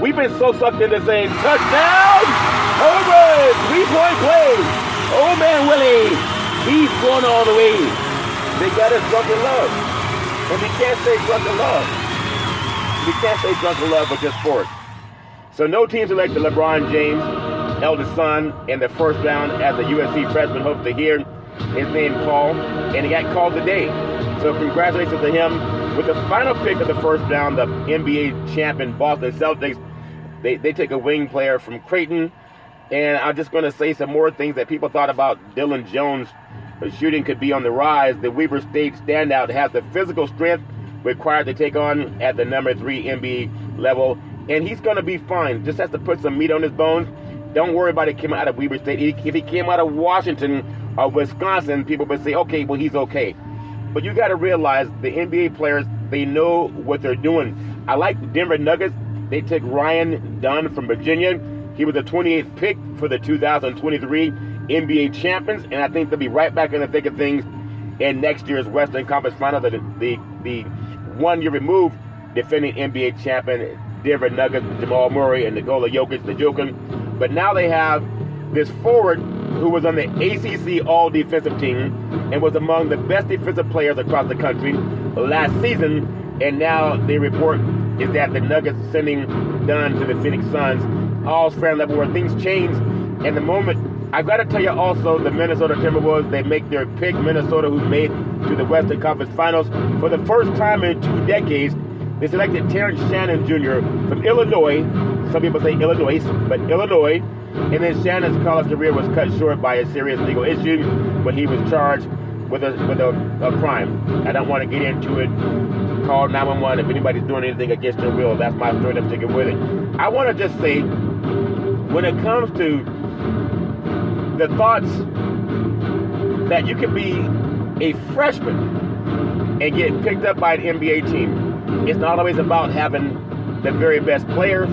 we've been so sucked into saying, touchdown, home run, 3-point play. Oh, man, Willie, he's going all the way. They got us drunk in love. And we can't say drunk in love. We can't say drunk in love with just sports. So no team selected LeBron James, eldest son, in the first round as a USC freshman. Hope to hear his name called. And he got called today. So congratulations to him. With the final pick of the first round, the NBA champion Boston Celtics, they take a wing player from Creighton. And I'm just going to say some more things that people thought about Dylan Jones. The shooting could be on the rise. The Weber State standout has the physical strength required to take on at the number 3 NBA level. And he's going to be fine. Just has to put some meat on his bones. Don't worry about it coming out of Weber State. If he came out of Washington or Wisconsin, people would say, okay, well, he's okay. But you got to realize the NBA players, they know what they're doing. I like the Denver Nuggets. They took Ryan Dunn from Virginia. He was the 28th pick for the 2023 NBA champions, and I think they'll be right back in the thick of things in next year's Western Conference Final. The 1 year removed defending NBA champion Denver Nuggets, Jamal Murray and Nikola Jokic, the Joker. But now they have this forward who was on the ACC All-Defensive Team and was among the best defensive players across the country, last season, and now the report is that the Nuggets sending Dunn to the Phoenix Suns. All's fair and level where things change. And the moment, I've got to tell you also, the Minnesota Timberwolves, they make their pick. Minnesota, who made to the Western Conference Finals for the first time in 2 decades. They selected Terrence Shannon Jr. from Illinois. Some people say Illinois, but Illinois. And then Shannon's college career was cut short by a serious legal issue when he was charged with a crime. I don't want to get into it. Call 911 if anybody's doing anything against their will. That's my story. I'm sticking with it. I want to just say, when it comes to the thoughts that you can be a freshman and get picked up by an NBA team, it's not always about having the very best players.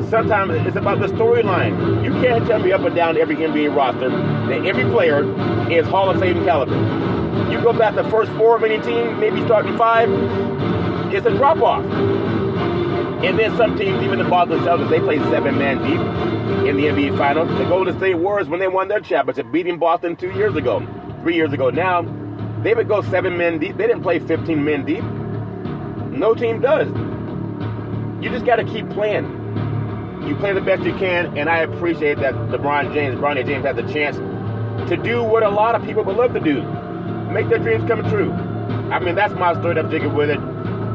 Sometimes it's about the storyline. You can't tell me up and down every NBA roster that every player is Hall of Fame caliber. You go back the first 4 of any team, maybe starting 5, it's a drop-off. And then some teams, even the Boston Celtics, they play 7-man deep in the NBA Finals. The Golden State Warriors, when they won their championship, beating Boston 3 years ago. Now, they would go 7 men deep. They didn't play 15 men deep. No team does. You just got to keep playing. You play the best you can, and I appreciate that Bronny James has a chance to do what a lot of people would love to do. Make their dreams come true. I mean, that's my story. I'm sticking with it.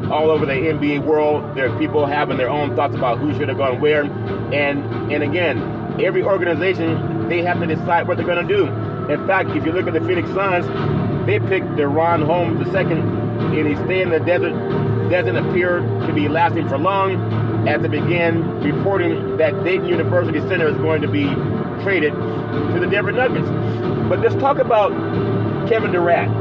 All over the NBA world, there are people having their own thoughts about who should have gone where. And again, every organization, they have to decide what they're going to do. In fact, if you look at the Phoenix Suns, they picked Deron Holmes II, and he stayed in the desert. Doesn't appear to be lasting for long, as they began reporting that Dayton University Center is going to be traded to the Denver Nuggets. But let's talk about Kevin Durant.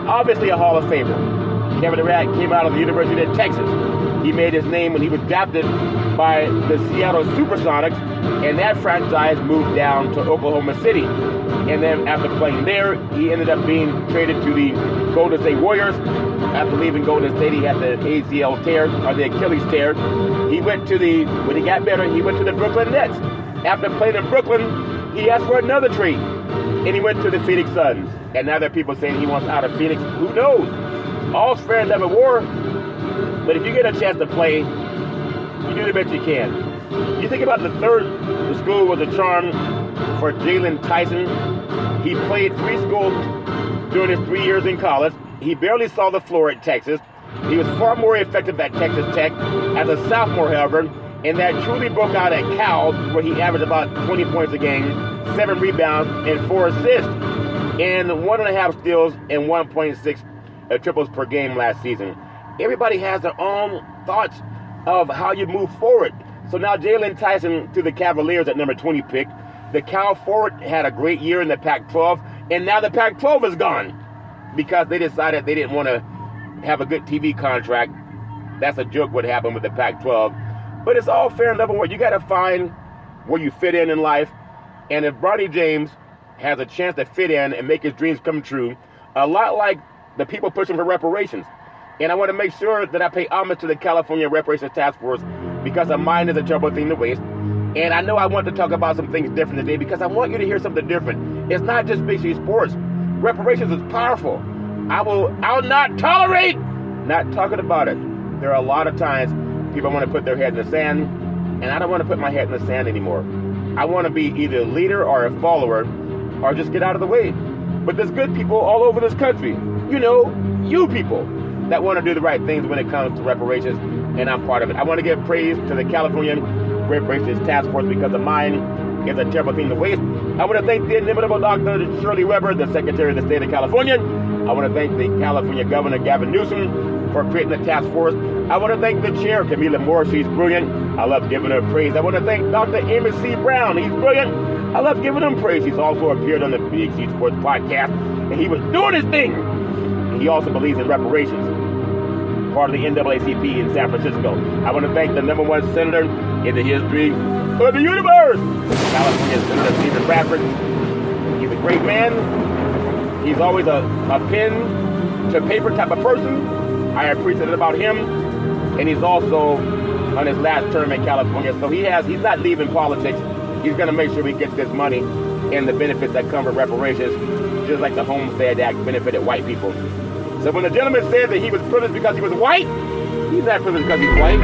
Obviously a Hall of Famer. Kevin Durant came out of the University of Texas. He made his name when he was drafted by the Seattle Supersonics, and that franchise moved down to Oklahoma City. And then after playing there, he ended up being traded to the Golden State Warriors. After leaving Golden State, he had the ACL tear, or the Achilles tear. He went to when he got better, he went to the Brooklyn Nets. After playing in Brooklyn, he asked for another trade, and he went to the Phoenix Suns. And now there are people saying he wants out of Phoenix. Who knows? All's fair and level war. But if you get a chance to play, you do the best you can. You think about the school was a charm for Jalen Tyson. He played 3 schools during his 3 years in college. He barely saw the floor at Texas. He was far more effective at Texas Tech as a sophomore, however, and that truly broke out at Cal, where he averaged about 20 points a game, 7 rebounds, and 4 assists, and 1.5 steals and 1.6 triples per game last season. Everybody has their own thoughts of how you move forward. So now Jalen Tyson to the Cavaliers at number 20 pick. The Cal forward had a great year in the Pac-12, and now the Pac-12 is gone because they decided they didn't want to have a good TV contract. That's a joke what happened with the Pac-12. But it's all fair and level where you got to find where you fit in life. And if Bronny James has a chance to fit in and make his dreams come true, a lot like the people pushing for reparations. And I want to make sure that I pay homage to the California Reparations Task Force because a mind is a terrible thing to waste. And I know I want to talk about some things different today because I want you to hear something different. It's not just Big C Sports. Reparations is powerful. I'll not tolerate not talking about it. There are a lot of times people want to put their head in the sand, and I don't want to put my head in the sand anymore. I want to be either a leader or a follower or just get out of the way. But there's good people all over this country. You know, you people that want to do the right things when it comes to reparations, and I'm part of it. I want to give praise to the California Reparations Task Force because of mine is a terrible thing to waste. I want to thank the inimitable Dr. Shirley Weber, the Secretary of the State of California. I want to thank the California Governor, Gavin Newsom, for creating the task force. I want to thank the chair, Camila Moore. She's brilliant. I love giving her praise. I want to thank Dr. Amos C. Brown. He's brilliant. I love giving him praise. He's also appeared on the Big C Sports podcast, and he was doing his thing. He also believes in reparations, part of the NAACP in San Francisco. I want to thank the #1 senator in the history of the universe, California Senator Stephen Bradford. He's a great man. He's always a pen to paper type of person. I appreciate it about him. And he's also on his last term in California. So he's not leaving politics. He's going to make sure he gets this money and the benefits that come with reparations, just like the Homestead Act benefited white people. So when the gentleman says that he was privileged because he was white, he's not privileged because he's white.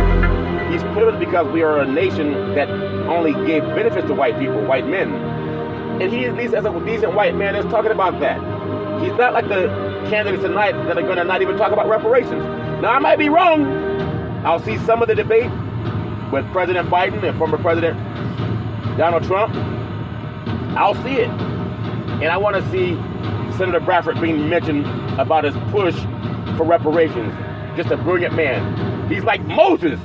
He's privileged because we are a nation that only gave benefits to white people, white men. And he, at least as a decent white man, is talking about that. He's not like the candidates tonight that are going to not even talk about reparations. Now, I might be wrong. I'll see some of the debate with President Biden and former President Donald Trump. I'll see it. And I want to see Senator Bradford being mentioned about his push for reparations. Just a brilliant man. He's like Moses.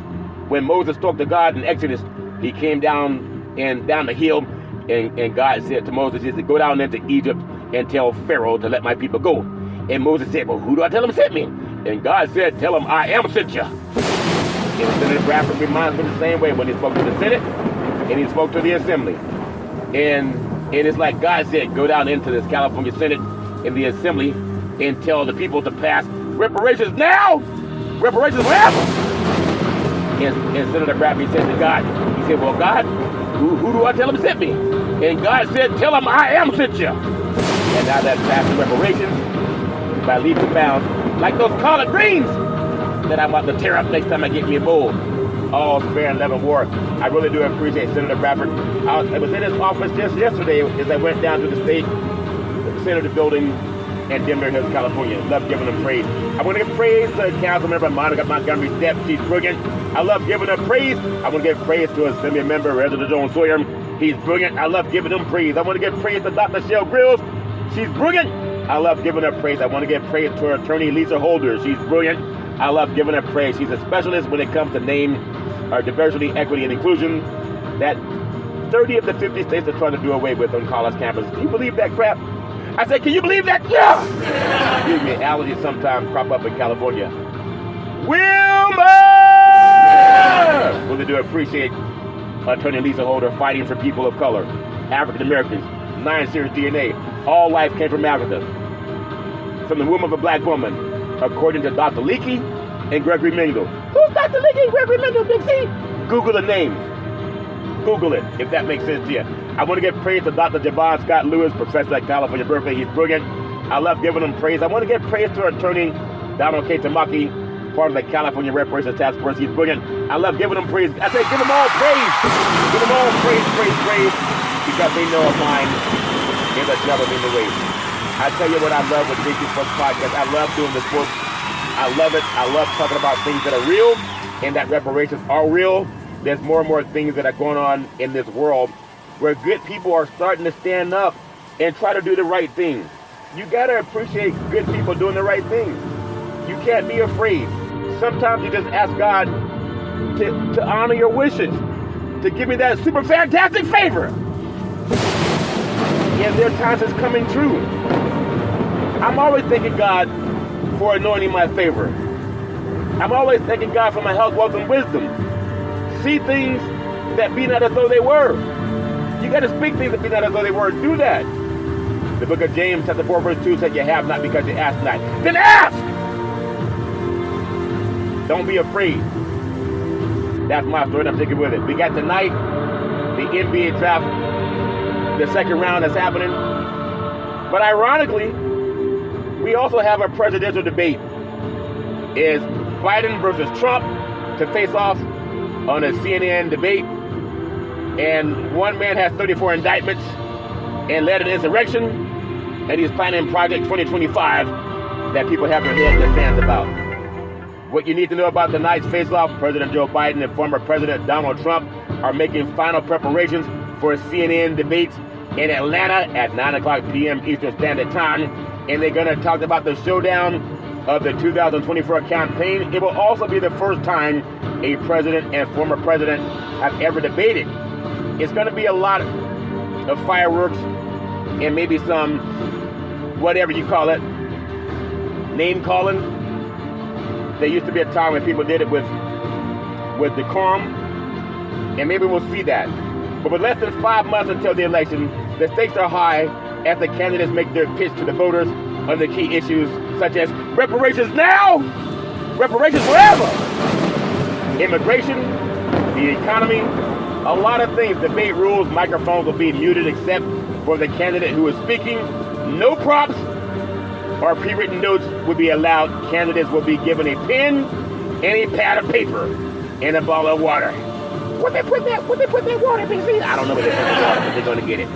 When Moses talked to God in Exodus, he came down the hill, and God said to Moses, he said, go down into Egypt and tell Pharaoh to let my people go. And Moses said, well, who do I tell him sent me? And God said, tell him I am sent you. And Senator Bradford reminds me the same way when he spoke to the Senate and he spoke to the Assembly. And it's like God said, go down into this California Senate and the Assembly and tell the people to pass reparations now, reparations forever. And Senator Bradford said to God, he said, well, God, who do I tell him sent me? And God said, tell him I am sent you. And now that's passing reparations by leaps and bounds, like those collard greens that I'm about to tear up next time I get me a bowl. All fair and level war. I really do appreciate Senator Bradford. I was in his office just yesterday as I went down to the state senator building in Denver Hills, California. Love giving them praise. I want to give praise to Council Member Monica Montgomery Stepp. She's brilliant. I love giving her praise. I want to give praise to Assembly Member Reginald Jones Sawyer. He's brilliant. I love giving him praise. I want to give praise to Dr. Shell Grills. She's brilliant. I love giving her praise. I want to give praise to her attorney Lisa Holder. She's brilliant. I love giving her praise. She's a specialist when it comes to name diversity, equity, and inclusion that 30 of the 50 states are trying to do away with on college campuses. Can you believe that crap? I said, can you believe that? Yeah! Excuse me, allergies sometimes crop up in California. Wilma! Really do appreciate Attorney Lisa Holder fighting for people of color, African Americans, 9 series DNA. All life came from Africa. From the womb of a black woman, according to Dr. Leakey and Gregory Mingle. Who's Dr. Leakey and Gregory Mingle, Big C? Google the name. Google it, if that makes sense to you. I want to give praise to Dr. Javon Scott Lewis, professor at California, Berkeley. He's brilliant. I love giving him praise. I want to give praise to our attorney, Donald K. Tamaki, part of the California Reparations Task Force. He's brilliant. I love giving him praise. I say, give them all praise. Give them all praise, because they know a mind is a shovel in the way. I tell you what I love with Big Sports Podcast. I love doing the sports. I love it. I love talking about things that are real and that reparations are real. There's more and more things that are going on in this world where good people are starting to stand up and try to do the right thing. You got to appreciate good people doing the right thing. You can't be afraid. Sometimes you just ask God to honor your wishes, to give me that super fantastic favor. And there are times it's coming true. I'm always thanking God for anointing my favor. I'm always thanking God for my health, wealth, and wisdom. See things that be not as though they were. You got to speak things that be not as though they were. Do that. The book of James, chapter 4, verse 2 said, you have not because you ask not. Then ask! Don't be afraid. That's my story, and I'm sticking with it. We got tonight the NBA draft, the second round that's happening. But ironically, we also have a presidential debate. Is Biden versus Trump to face off on a CNN debate. And one man has 34 indictments and led an insurrection. And he's planning Project 2025 that people have their head in the sands about. What you need to know about tonight's face-off, President Joe Biden and former President Donald Trump are making final preparations for CNN debates in Atlanta at 9 p.m. Eastern Standard Time. And they're going to talk about the showdown of the 2024 campaign. It will also be the first time a president and former president have ever debated. It's going to be a lot of fireworks and maybe some, whatever you call it, name calling. There used to be a time when people did it with decorum, and maybe we'll see that. But with less than 5 months until the election, the stakes are high as the candidates make their pitch to the voters on the key issues such as reparations now, reparations forever, immigration, the economy, a lot of things. Debate rules, microphones will be muted except for the candidate who is speaking. No props, or pre-written notes would be allowed. Candidates will be given a pen, any pad of paper, and a bottle of water. What they put that water, BC? I don't know what they put in the water, but they're going to get it.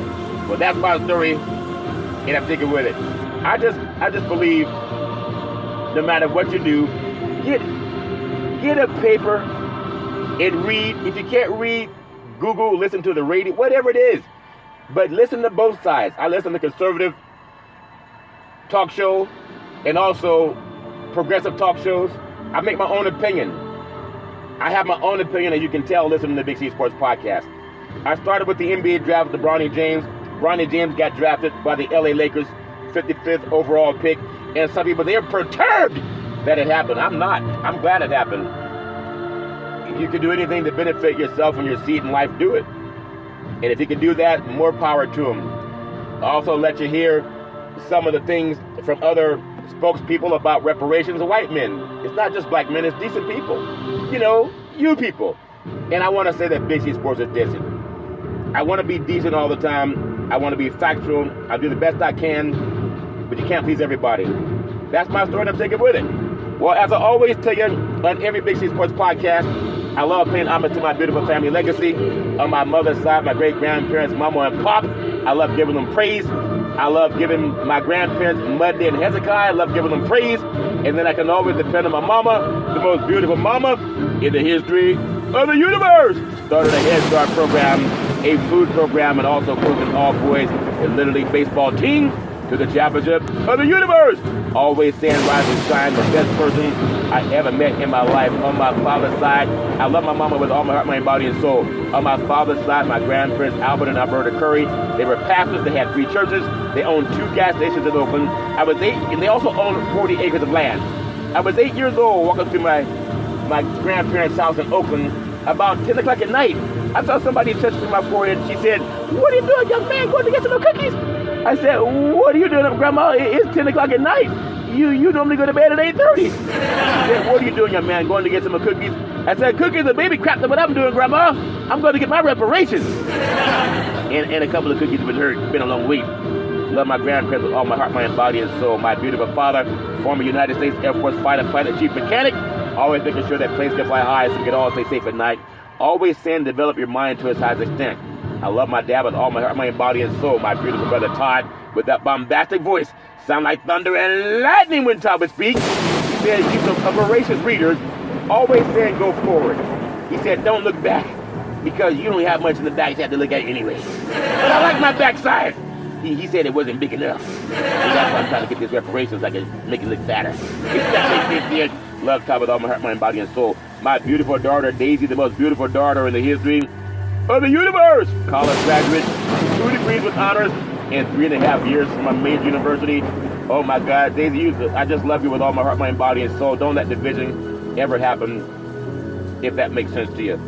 Well, that's my story, and I'm sticking with it. I just believe no matter what you do, get a paper and read. If you can't read, Google, listen to the radio, whatever it is. But listen to both sides. I listen to conservative talk show and also progressive talk shows. I make my own opinion. I have my own opinion, as you can tell, listening to the Big C Sports Podcast. I started with the NBA draft with Bronny James. Bronny James got drafted by the LA Lakers, 55th overall pick. And some people, they're perturbed that it happened. I'm not. I'm glad it happened. If you can do anything to benefit yourself and your seed in life, do it. And if you can do that, more power to them. I also let you hear some of the things from other spokespeople about reparations of white men. It's not just black men, it's decent people. You know, you people. And I want to say that Big C Sports is decent. I want to be decent all the time. I want to be factual. I do the best I can, but you can't please everybody. That's my story, and I'm sticking with it. Well, as I always tell you on every Big C Sports Podcast, I love paying homage to my beautiful family legacy. On my mother's side, my great-grandparents, Mama and Pop, I love giving them praise. I love giving my grandparents, Muddy and Hezekiah, I love giving them praise. And then I can always depend on my mama, the most beautiful mama in the history of the universe. Started a Head Start program, a food program, and also coaching all boys in Little League baseball team to the championship of the universe. Always saying rise and shine, the best person I ever met in my life. On my father's side, I love my mama with all my heart, mind, body, and soul. On my father's side, my grandparents, Albert and Alberta Curry, they were pastors. They had 3 churches. They owned 2 gas stations in Oakland. I was 8, and they also owned 40 acres of land. I was 8 years old walking through my grandparents' house in Oakland about 10 o'clock at night. I saw somebody touch me my forehead. She said, "What are you doing, young man? Going to get some more cookies?" I said, "What are you doing, Grandma? It's 10 o'clock at night. You normally go to bed at 8:30. She said, "What are you doing, young man? Going to get some more cookies?" I said, "Cookies and baby crap, that's what I'm doing, Grandma. I'm going to get my reparations." and a couple of cookies have been a long wait. Love my grandparents with all my heart, mind, body, and soul. My beautiful father, former United States Air Force fighter, chief mechanic, always making sure that planes can fly high so we can all stay safe at night. Always saying develop your mind to its highest extent. I love my dad with all my heart, mind, body, and soul. My beautiful brother Todd with that bombastic voice. Sound like thunder and lightning when Todd would speak. He said he's a voracious reader, always saying go forward. He said don't look back because you don't have much in the back you have to look at anyway. But I like my backside. He said it wasn't big enough. And that's why I'm trying to get these reparations so I can make it look fatter. Love Todd with all my heart, mind, body, and soul. My beautiful daughter, Daisy, the most beautiful daughter in the history of the universe. College graduate, 2 degrees with honors, and 3.5 years from a major university. Oh my God, Daisy, I just love you with all my heart, mind, body, and soul. Don't let division ever happen, if that makes sense to you.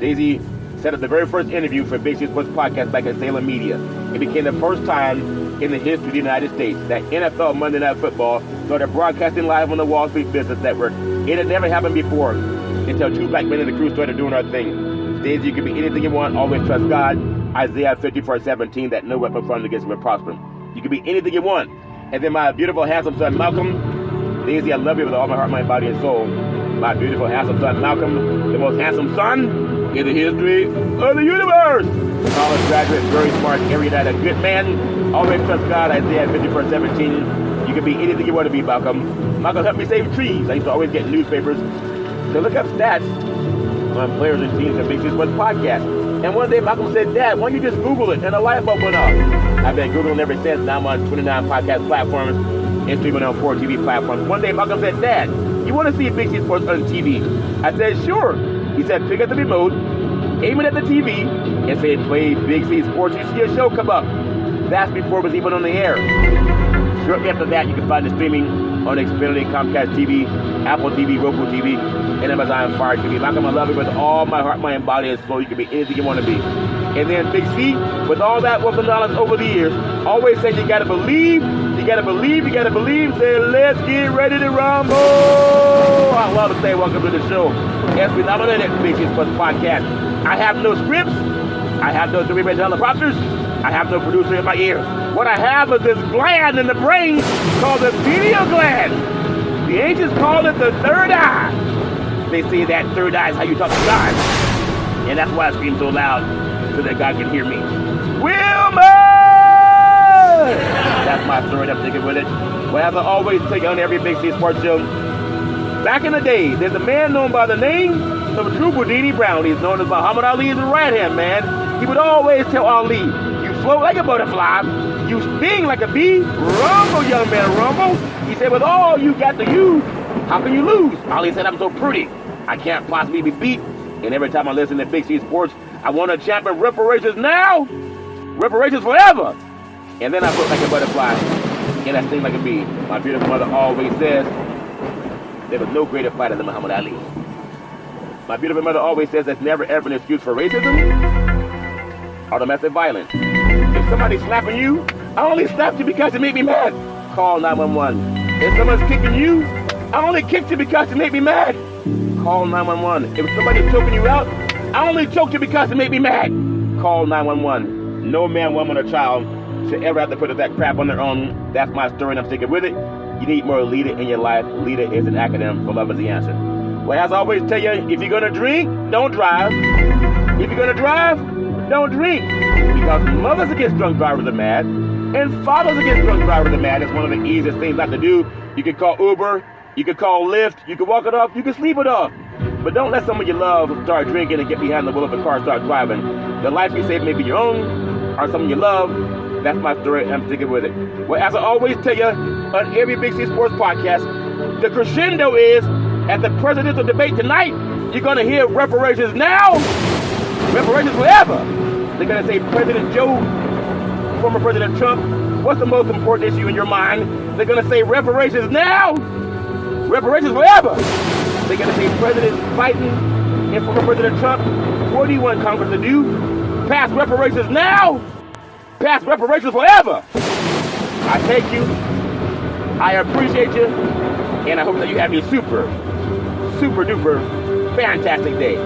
Daisy set up the very first interview for Big C Sports Podcast back at Salem Media. It became the first time in the history of the United States that NFL Monday Night Football started broadcasting live on the Wall Street Business Network. It had never happened before until 2 black men in the crew started doing our thing. Daisy, you can be anything you want, always trust God. Isaiah 54:17, that no weapon formed against you will prosper. You can be anything you want. And then my beautiful, handsome son, Malcolm. Daisy, I love you with all my heart, mind, body, and soul. My beautiful, handsome son, Malcolm, the most handsome son in the history of the universe. College graduate, very smart, erudite, a good man. Always trust God. Isaiah 54:17. You can be anything you want to be, Malcolm. Malcolm helped me save trees. I used to always get newspapers to look up stats on players and teams and Big C Sports Podcast. And one day Malcolm said, "Dad, why don't you just Google it?" And a light bulb went off. I've been Googling ever since. Now I'm on 29 podcast platforms and streaming on 4 TV platforms. One day Malcolm said, "Dad, you want to see Big C Sports on TV?" I said, "Sure." He said, "Pick up the remote, aim it at the TV, and say, play Big C Sports. You see a show come up." That's before it was even on the air. Shortly after that, you can find the streaming on Xfinity, Comcast TV, Apple TV, Roku TV, and Amazon Fire TV. Malcolm, I love you with all my heart, mind, body, and soul. You can be anything you want to be. And then Big C, with all that wealth of knowledge over the years, always saying you got to believe, you got to believe, you got to believe. Say, let's get ready to rumble. I love to say welcome to the show. As we nominated Big C Sports Podcast. I have no scripts. I have no 3-minute teleprompters. I have no producer in my ear. What I have is this gland in the brain called the pineal gland. The ancients call it the third eye. They say that third eye is how you talk to God. And that's why I scream so loud, so that God can hear me. Wilma! That's my story. I'm sticking with it. Well, as I always take on every Big C Sports show, back in the day, there's a man known by the name of Drew Boudini Brown. He's known as Muhammad Ali's right-hand man. He would always tell Ali, you float like a butterfly, you sting like a bee, rumble, young man, rumble. He said, with all you got to use, how can you lose? Ali said, I'm so pretty, I can't possibly be beat. And every time I listen to Big C Sports, I want to champion reparations now, reparations forever. And then I float like a butterfly, and I sting like a bee. My beautiful mother always says, there was no greater fighter than Muhammad Ali. My beautiful mother always says there's never ever an excuse for racism or domestic violence. If somebody's slapping you, I only slapped you because it made me mad. Call 911. If someone's kicking you, I only kicked you because it made me mad. Call 911. If somebody's choking you out, I only choked you because it made me mad. Call 911. No man, woman, or child should ever have to put up that crap on their own. That's my story, and I'm sticking with it. You need more leader in your life. Leader is an acronym for love is the answer. Well, as I always tell you, if you're going to drink, don't drive. If you're going to drive, don't drink. Because mothers against drunk drivers are mad, and fathers against drunk drivers are mad. It's one of the easiest things not to do. You can call Uber, you can call Lyft, you can walk it off, you can sleep it off. But don't let someone you love start drinking and get behind the wheel of the car, start driving. The life you save may be your own, or someone you love. That's my story, and I'm sticking with it. Well, as I always tell you, on every Big C Sports podcast, the crescendo is, at the presidential debate tonight, you're going to hear reparations now, reparations forever. They're going to say President Joe, former President Trump, what's the most important issue in your mind? They're going to say reparations now, reparations forever. They're going to say President Biden and former President Trump, what do you want Congress to do? Pass reparations now, pass reparations forever. I thank you, I appreciate you, and I hope that you have a super, super duper fantastic day.